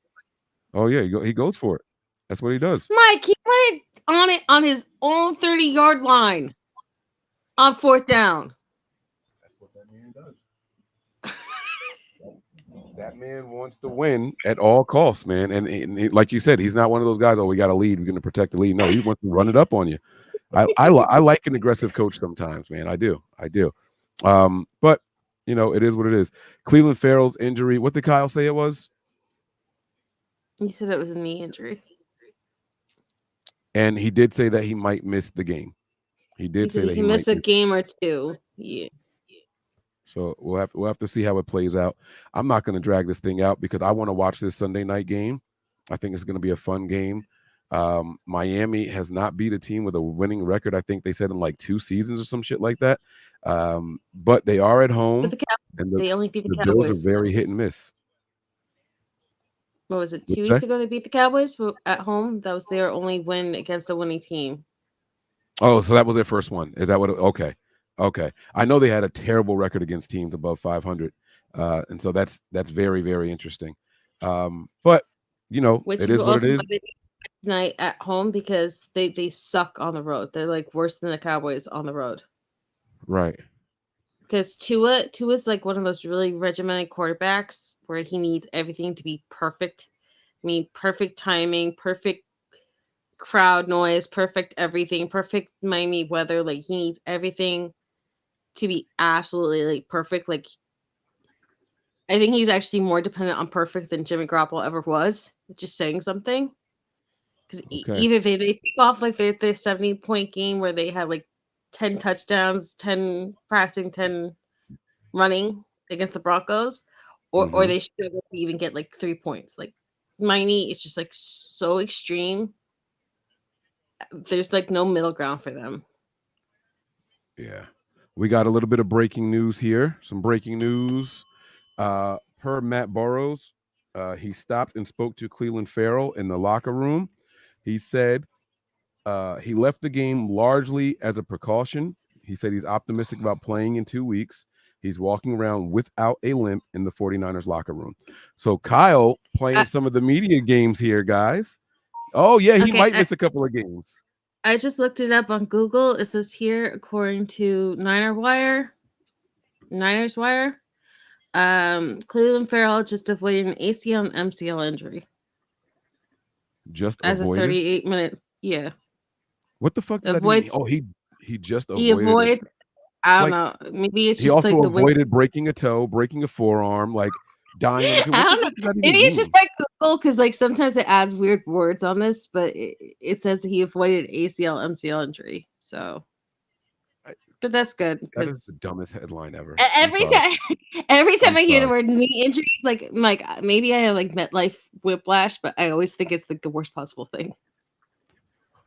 S7: Oh yeah, he goes for it. That's what he does.
S8: Mike, he put it on his own 30-yard line on 4th down.
S7: That's what that man does. That man wants to win at all costs, man. And like you said, he's not one of those guys. Oh, we got a lead. We're going to protect the lead. No, he wants to run it up on you. I like an aggressive coach sometimes, man. I do. But it is what it is. Cleveland Farrell's injury. What did Kyle say it was?
S8: He said it was a knee injury.
S7: And he did say that he might miss the game. He did say that
S8: he
S7: he might
S8: missed a
S7: miss.
S8: game or two. Yeah.
S7: So we'll have to see how it plays out. I'm not going to drag this thing out because I want to watch this Sunday night game. I think it's going to be a fun game. Miami has not beat a team with a winning record. I think they said in like 2 seasons or some shit like that. But they are at home, and
S8: They only beat the
S7: Bills are
S8: Cowboys.
S7: very hit and miss.
S8: What was it? 2
S7: What'd you
S8: weeks
S7: say?
S8: ago they beat the Cowboys at home. That was their only win against a winning team.
S7: Oh, so that was their first one. Is that what? Okay. I know they had a terrible record against teams above 500, and so that's very, very interesting. But
S8: Which
S7: it
S8: is
S7: is what it
S8: also why
S7: is.
S8: they beat tonight at home because they suck on the road. They're like worse than the Cowboys on the road.
S7: Right.
S8: Because Tua's like one of those really regimented quarterbacks where he needs everything to be perfect. I mean, perfect timing, perfect crowd noise, perfect everything, perfect Miami weather. Like he needs everything to be absolutely like perfect. Like I think he's actually more dependent on perfect than Jimmy Garoppolo ever was, which is saying something. Because
S7: Okay.
S8: even if they take off like their 70-point game where they had like 10 touchdowns, 10 passing, 10 running against the Broncos, or they struggle to even get like 3 points. Like Miami is just like so extreme. There's like no middle ground for them.
S7: Yeah. We got a little bit of breaking news here. Some breaking news. Per Matt Burrows, he stopped and spoke to Cleveland Farrell in the locker room. He said he left the game largely as a precaution. He said he's optimistic about playing in 2 weeks. He's walking around without a limp in the 49ers locker room. So Kyle playing some of the media games here, guys. Oh, yeah, he might miss a couple of games.
S8: I just looked it up on Google. It says here, according to Niners Wire, Cleveland Farrell just avoided an ACL and MCL injury.
S7: Just
S8: as
S7: avoided?
S8: a 38 minutes. Yeah.
S7: What the fuck does
S8: Avoids,
S7: that mean? Oh, he just
S8: he
S7: avoided it.
S8: avoids, I don't
S7: Like,
S8: know. Maybe it's
S7: he
S8: just like
S7: also
S8: the way.
S7: avoided breaking a toe, breaking a forearm, like dying on the field.
S8: I
S7: What the
S8: don't know.
S7: fuck does that
S8: Maybe
S7: even
S8: it's just
S7: mean?
S8: by Google because like sometimes it adds weird words on this, but it says he avoided ACL MCL injury. So, but that's good
S7: That is
S8: because
S7: the dumbest headline ever.
S8: every time I hear the
S7: sorry.
S8: word knee injury, like maybe I have like MetLife whiplash, but I always think it's like the worst possible thing.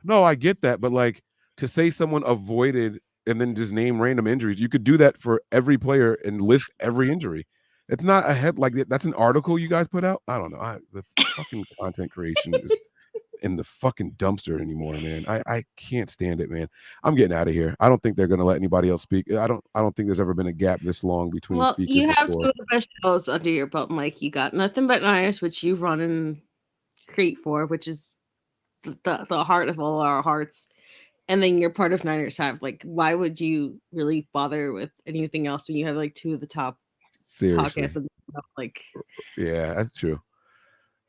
S7: No, I get that, but like to say someone avoided and then just name random injuries, you could do that for every player and list every injury. It's not a head like that's an article you guys put out. I don't know. The fucking content creation is in the fucking dumpster anymore, man. I can't stand it, man. I'm getting out of here. I don't think they're gonna let anybody else speak. I don't think there's ever been a gap this long between
S8: Well,
S7: speakers
S8: you have
S7: before.
S8: two of the best shows under your belt, Mike. You got Nothing But Niners, which you run and create for, which is the heart of all our hearts. And then you're part of Niners Hive. Like, why would you really bother with anything else when you have like two of the top
S7: Seriously.
S8: podcasts? Like,
S7: yeah, that's true.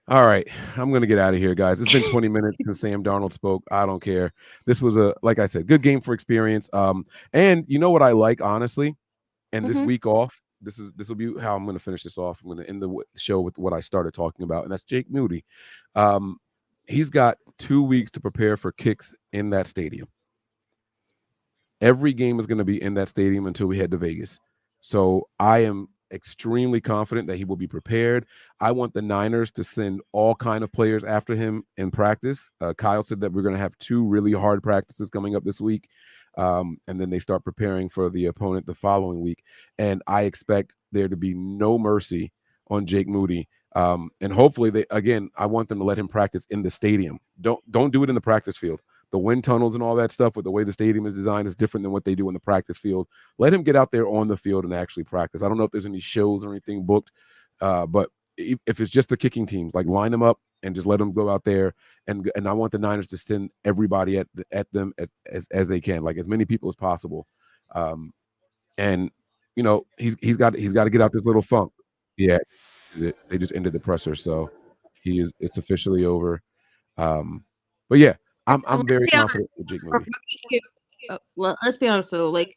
S7: All right, I'm gonna get out of here, guys. It's been 20 minutes since Sam Darnold spoke. I don't care. This was like I said, good game for experience. And you know what I like, honestly, and this week off, this will be how I'm gonna finish this off. I'm gonna end the show with what I started talking about, and that's Jake Moody. He's got 2 weeks to prepare for kicks in that stadium. Every game is going to be in that stadium until we head to Vegas. So I am extremely confident that he will be prepared. I want the Niners to send all kind of players after him in practice. Kyle said that we're going to have 2 really hard practices coming up this week. And then they start preparing for the opponent the following week. And I expect there to be no mercy on Jake Moody. And hopefully I want them to let him practice in the stadium. Don't do it in the practice field. The wind tunnels and all that stuff with the way the stadium is designed is different than what they do in the practice field. Let him get out there on the field and actually practice. I don't know if there's any shows or anything booked, but if it's just the kicking teams, like line them up and just let them go out there. And I want the Niners to send everybody at them as they can, like as many people as possible. And you know, he's got to get out this little funk. Yeah, they just ended the presser, so it's officially over. But yeah. I'm very confident with Jake Moody.
S8: Well, let's be honest though, like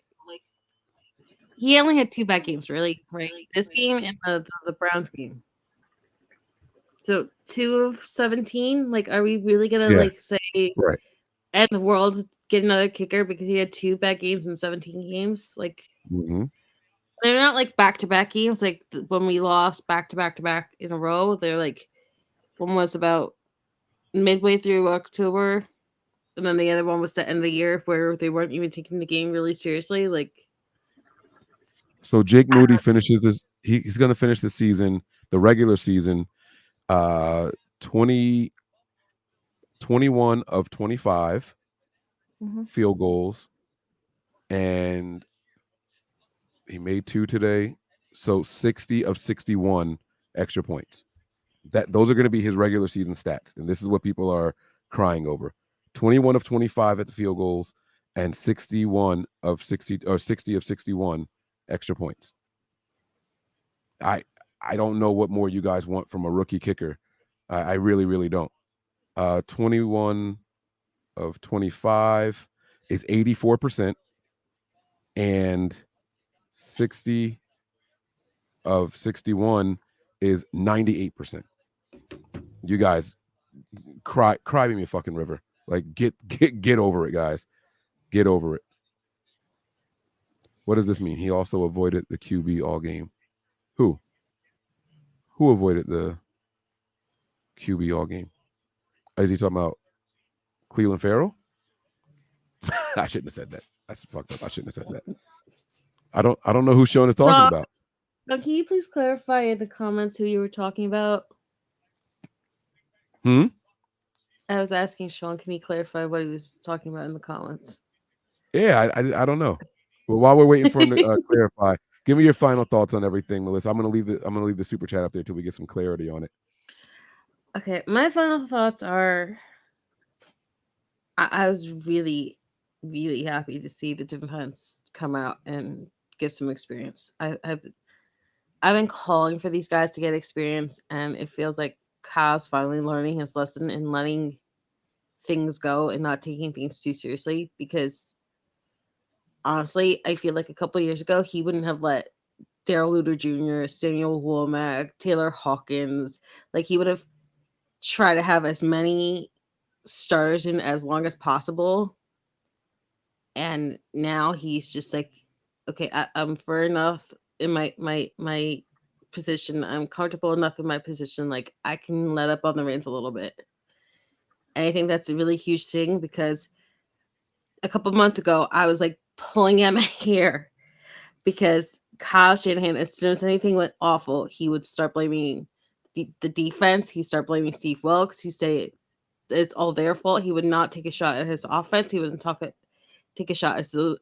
S8: he only had 2 bad games, really, right? This game and the Browns game. So 2 of 17. Like, are we really gonna like say
S7: right?
S8: and the world get another kicker because he had 2 bad games in 17 games. Like, they're not like back-to-back games. Like when we lost back-to-back in a row, they're like, one was about midway through October, and then the other one was the end of the year where they weren't even taking the game really seriously. Like,
S7: so Jake Moody finishes this. He's going to finish the season, the regular season, 21 of 25 field goals, and he made 2 today, so 60 of 61 extra points. Those are going to be his regular season stats, and this is what people are crying over: 21 of 25 at the field goals, and 61 of 60 or 60 of 61 extra points. I don't know what more you guys want from a rookie kicker. I really, really don't. 21 of 25 is 84%, and 60 of 61 is 98%. You guys cry me a fucking river. Like, get over it, guys. Get over it. What does this mean? He also avoided the QB all game. Who avoided the QB all game? Is he talking about Cleveland Farrell? I shouldn't have said that. That's fucked up. I shouldn't have said that. I don't know who Sean is talking about.
S8: Can you please clarify in the comments who you were talking about?
S7: I
S8: was asking Sean, can he clarify what he was talking about in the comments?
S7: Yeah, I don't know. Well, while we're waiting for him to clarify, give me your final thoughts on everything, Melissa. I'm gonna leave the super chat up there till we get some clarity on it.
S8: Okay, my final thoughts are: I was really, really happy to see the defense come out and get some experience. I've been calling for these guys to get experience, and it feels like Kyle's finally learning his lesson and letting things go and not taking things too seriously. Because honestly, I feel like a couple of years ago, he wouldn't have let Daryl Luter Jr., Samuel Womack, Taylor Hawkins, like he would have tried to have as many starters in as long as possible. And now he's just like, okay, I'm fair enough in my position. I'm comfortable enough in my position. Like, I can let up on the reins a little bit. And I think that's a really huge thing, because a couple months ago, I was like pulling at my hair because Kyle Shanahan, as soon as anything went awful, he would start blaming the defense. He'd start blaming Steve Wilkes. He'd say it's all their fault. He would not take a shot at his offense. He wouldn't take a shot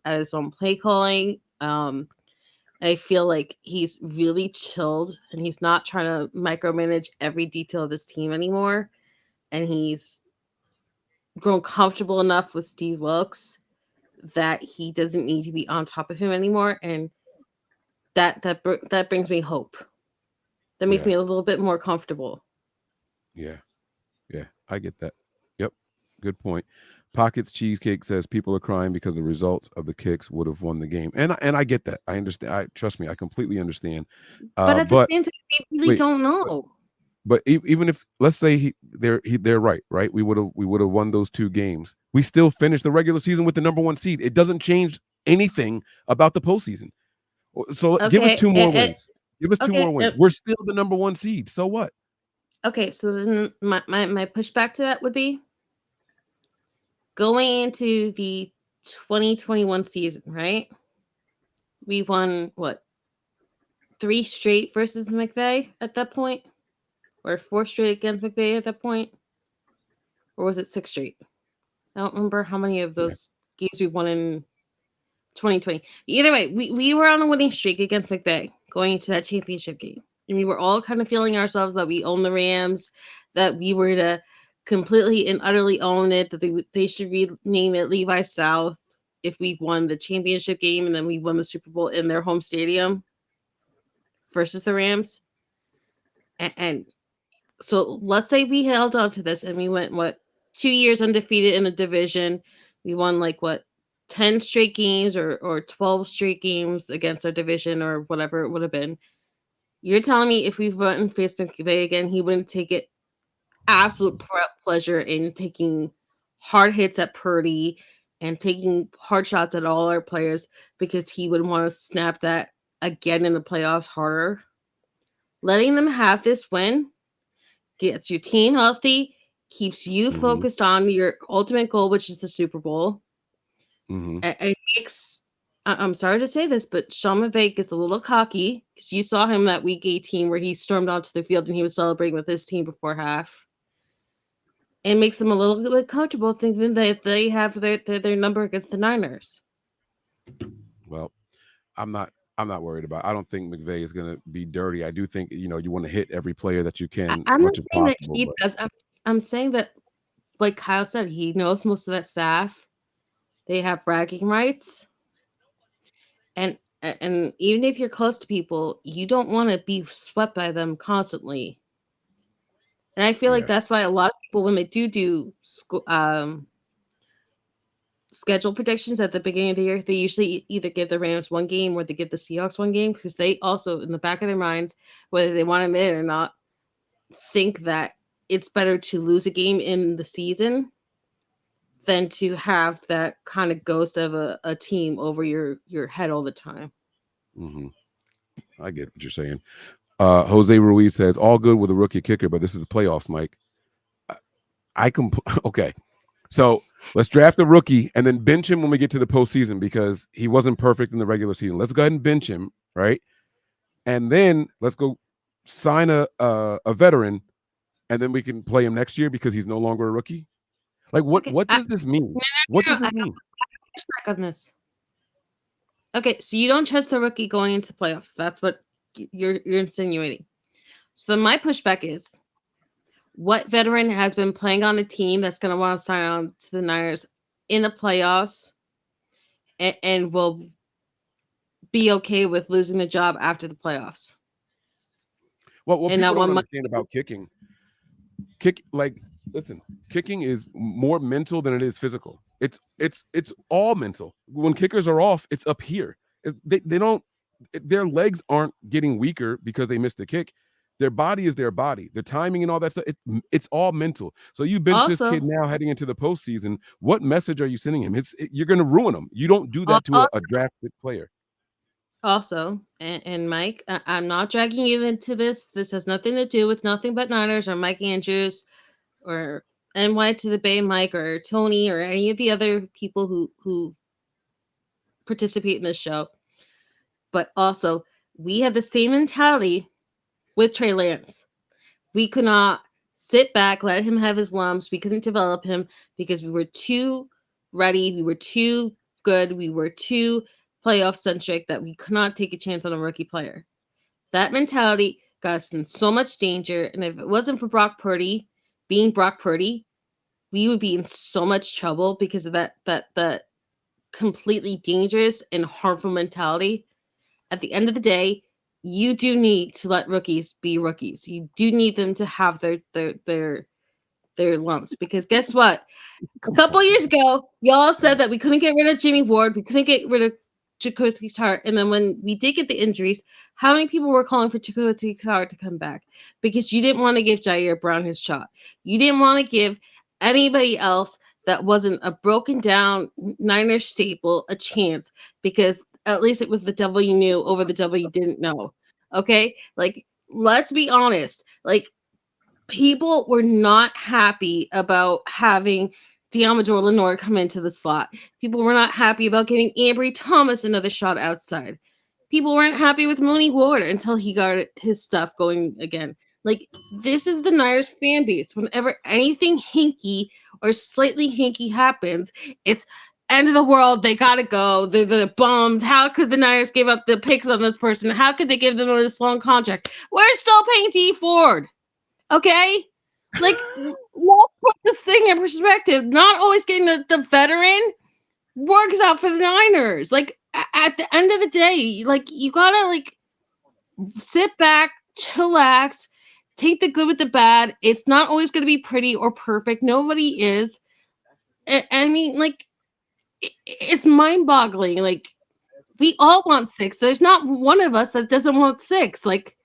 S8: at his own play calling. I feel like he's really chilled, and he's not trying to micromanage every detail of this team anymore. And he's grown comfortable enough with Steve Wilkes that he doesn't need to be on top of him anymore. And that brings me hope. That makes me a little bit more comfortable.
S7: Yeah, I get that. Yep, good point. Pockets Cheesecake says people are crying because the results of the kicks would have won the game, and I get that. I understand. Trust me, I completely understand.
S8: But at the same time, we really don't know.
S7: But even if, let's say they're right, we would have won those 2 games. We still finished the regular season with the number 1 seed. It doesn't change anything about the postseason. So give us 2 more wins. Give us 2 more wins. We're still the number 1 seed. So what?
S8: Okay, so then my pushback to that would be going into the 2021 season, right? We won, what, 3 straight versus McVay at that point? Or 4 straight against McVay at that point? Or was it 6 straight? I don't remember how many of those games we won in 2020. Either way, we were on a winning streak against McVay going into that championship game. And we were all kind of feeling ourselves that we own the Rams, that we were to completely and utterly own it, that they should rename it Levi South if we won the championship game and then we won the Super Bowl in their home stadium versus the Rams. And so let's say we held on to this and we went, 2 years undefeated in the division. We won 10 straight games or 12 straight games against our division or whatever it would have been. You're telling me if we went and faced McVay again, he wouldn't take it absolute pleasure in taking hard hits at Purdy and taking hard shots at all our players because he would want to snap that again in the playoffs harder. Letting them have this win gets your team healthy, keeps you focused on your ultimate goal, which is the Super Bowl. It makes, I'm sorry to say this, but Sean McVay gets a little cocky because you saw him that week 18 where he stormed onto the field and he was celebrating with his team before half. It makes them a little bit comfortable thinking that they have their number against the Niners.
S7: Well, I'm not worried about it. I don't think McVay is going to be dirty. I do think, you want to hit every player that you can as
S8: I'm
S7: much
S8: not
S7: as
S8: saying that
S7: possible.
S8: he does. I'm saying that, like Kyle said, he knows most of that staff. They have bragging rights. And even if you're close to people, you don't want to be swept by them constantly. And I feel like that's why a lot of people, when they do schedule predictions at the beginning of the year, they usually either give the Rams one game or they give the Seahawks one game, because they also, in the back of their minds, whether they want to admit it or not, think that it's better to lose a game in the season than to have that kind of ghost of a team over your head all the time.
S7: I get what you're saying. Jose Ruiz says, all good with a rookie kicker, but this is the playoffs, Mike. Okay. So let's draft a rookie and then bench him when we get to the postseason because he wasn't perfect in the regular season. Let's go ahead and bench him, right? And then let's go sign a veteran, and then we can play him next year because he's no longer a rookie. Like, what does this mean? What does this mean?
S8: Pushback on this. Okay, so you don't trust the rookie going into playoffs. That's what you're insinuating. So then my pushback is, what veteran has been playing on a team that's going to want to sign on to the Niners in the playoffs and will be okay with losing the job after the playoffs?
S7: Well, what people don't understand about kicking, listen, kicking is more mental than it is physical. It's all mental. When kickers are off, it's up here. Their legs aren't getting weaker because they missed the kick. Their body is their body. The timing and all that stuff, it's all mental. So you bench this kid now heading into the postseason. What message are you sending him? You're going to ruin him. You don't do that to a drafted player.
S8: Also, and Mike, I'm not dragging you into this. This has nothing to do with Nothing But Niners or Mike Andrews or NY to the Bay Mike or Tony or any of the other people who participate in this show. But also, we have the same mentality with Trey Lance. We could not sit back, let him have his lumps. We couldn't develop him because we were too ready. We were too good. We were too playoff centric that we could not take a chance on a rookie player. That mentality got us in so much danger. And if it wasn't for Brock Purdy being Brock Purdy, we would be in so much trouble because of that completely dangerous and harmful mentality. At the end of the day, you do need to let rookies be rookies. You do need them to have their lumps, because guess what? A couple years ago, y'all said that we couldn't get rid of Jimmy Ward, we couldn't get rid of Jacoby Tart, and then when we did get the injuries, how many people were calling for Jacoby Tart to come back? Because you didn't want to give Ji'Ayir Brown his shot. You didn't want to give anybody else that wasn't a broken down Niners staple a chance, because at least it was the devil you knew over the devil you didn't know. Okay? Like, let's be honest. Like, people were not happy about having Deommodore Lenoir come into the slot. People were not happy about giving Ambry Thomas another shot outside. People weren't happy with Mooney Ward until he got his stuff going again. Like, this is the Niners fan base. Whenever anything hinky or slightly hinky happens, it's end of the world. They gotta go. They're bums. How could the Niners give up the picks on this person? How could they give them this long contract? We're still paying T. Ford. Okay? Like, let's put this thing in perspective. Not always getting the veteran works out for the Niners. Like, at the end of the day, like, you gotta, like, sit back, chillax, take the good with the bad. It's not always going to be pretty or perfect. Nobody is. I mean, like, it's mind-boggling. Like, we all want 6. There's not one of us that doesn't want 6. Like,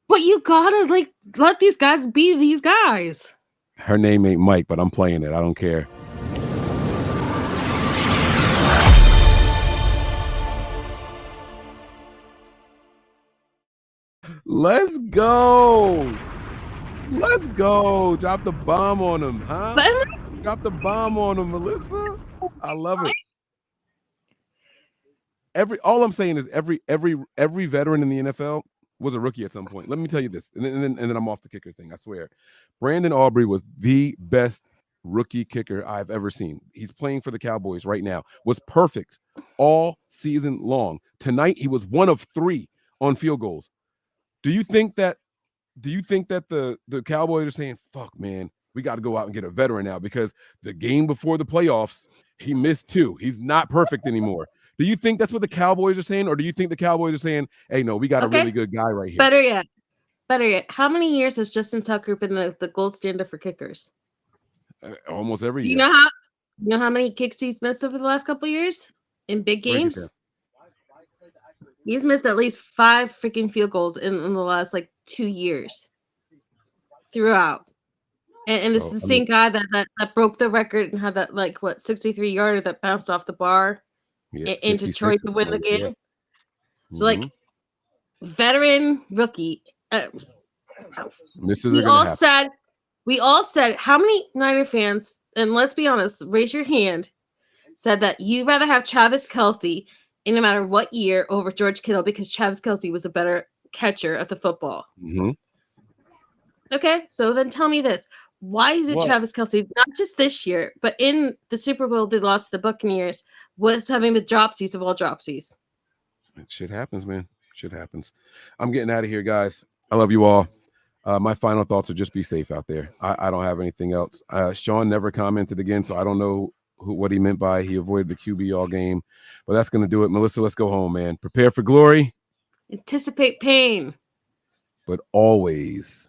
S8: but you gotta, like, let these guys be these guys.
S7: Her name ain't Mike, but I'm playing it. I don't care. Let's go. Let's go. Drop the bomb on him, huh? Drop the bomb on him, Melissa. I love it. All I'm saying is every veteran in the NFL was a rookie at some point. Let me tell you this, and then I'm off the kicker thing. I swear, Brandon Aubrey was the best rookie kicker I've ever seen. He's playing for the Cowboys right now. Was perfect all season long. Tonight he was 1 of 3 on field goals. Do you think that the Cowboys are saying, "Fuck, man, we got to go out and get a veteran now because the game before the playoffs he missed 2. He's not perfect anymore." Do you think that's what the Cowboys are saying, or do you think the Cowboys are saying, "Hey, no, we got a really good guy right here"?
S8: Better yet. How many years has Justin Tucker been the gold standard for kickers?
S7: Almost every year.
S8: You know how many kicks he's missed over the last couple of years in big games? He's missed at least 5 freaking field goals in the last 2 years throughout. And it's the same guy that broke the record and had that 63-yarder that bounced off the bar in Detroit to win the game. Yeah. So veteran rookie. We all said how many Niner fans, and let's be honest, raise your hand, said that you'd rather have Travis Kelce in no matter what year over George Kittle because Travis Kelce was a better catcher of the football.
S7: Mm-hmm.
S8: Okay, so then tell me this. Why is it Travis Kelce, not just this year, but in the Super Bowl they lost to the Buccaneers, was having the dropsies of all dropsies?
S7: Shit happens, man. Shit happens. I'm getting out of here, guys. I love you all. My final thoughts are just be safe out there. I don't have anything else. Sean never commented again, so I don't know what he meant by he avoided the QB all game. But that's going to do it. Melissa, let's go home, man. Prepare for glory.
S8: Anticipate pain.
S7: But always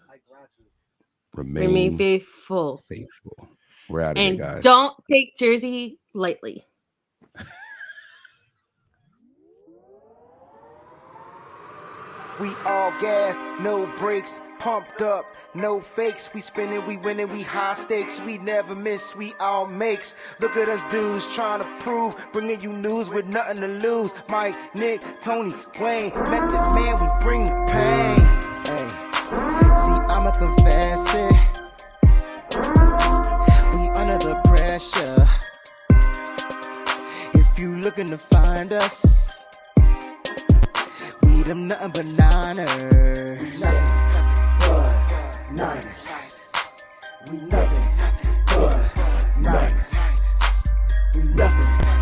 S7: remain
S8: faithful.
S7: We're out of here, guys.
S8: And don't take Jersey lightly.
S16: We all gas, no brakes, pumped up, no fakes. We spinning, we winning, we high stakes. We never miss, we all makes. Look at us dudes trying to prove, bringing you news with nothing to lose. Mike, Nick, Tony, Wayne, Method Man, we bring the pain. Hey. See, I'ma confess it. We under the pressure. If you looking to find us, we them nothing but Niners. Niners. We nothing but Niners. We nothing.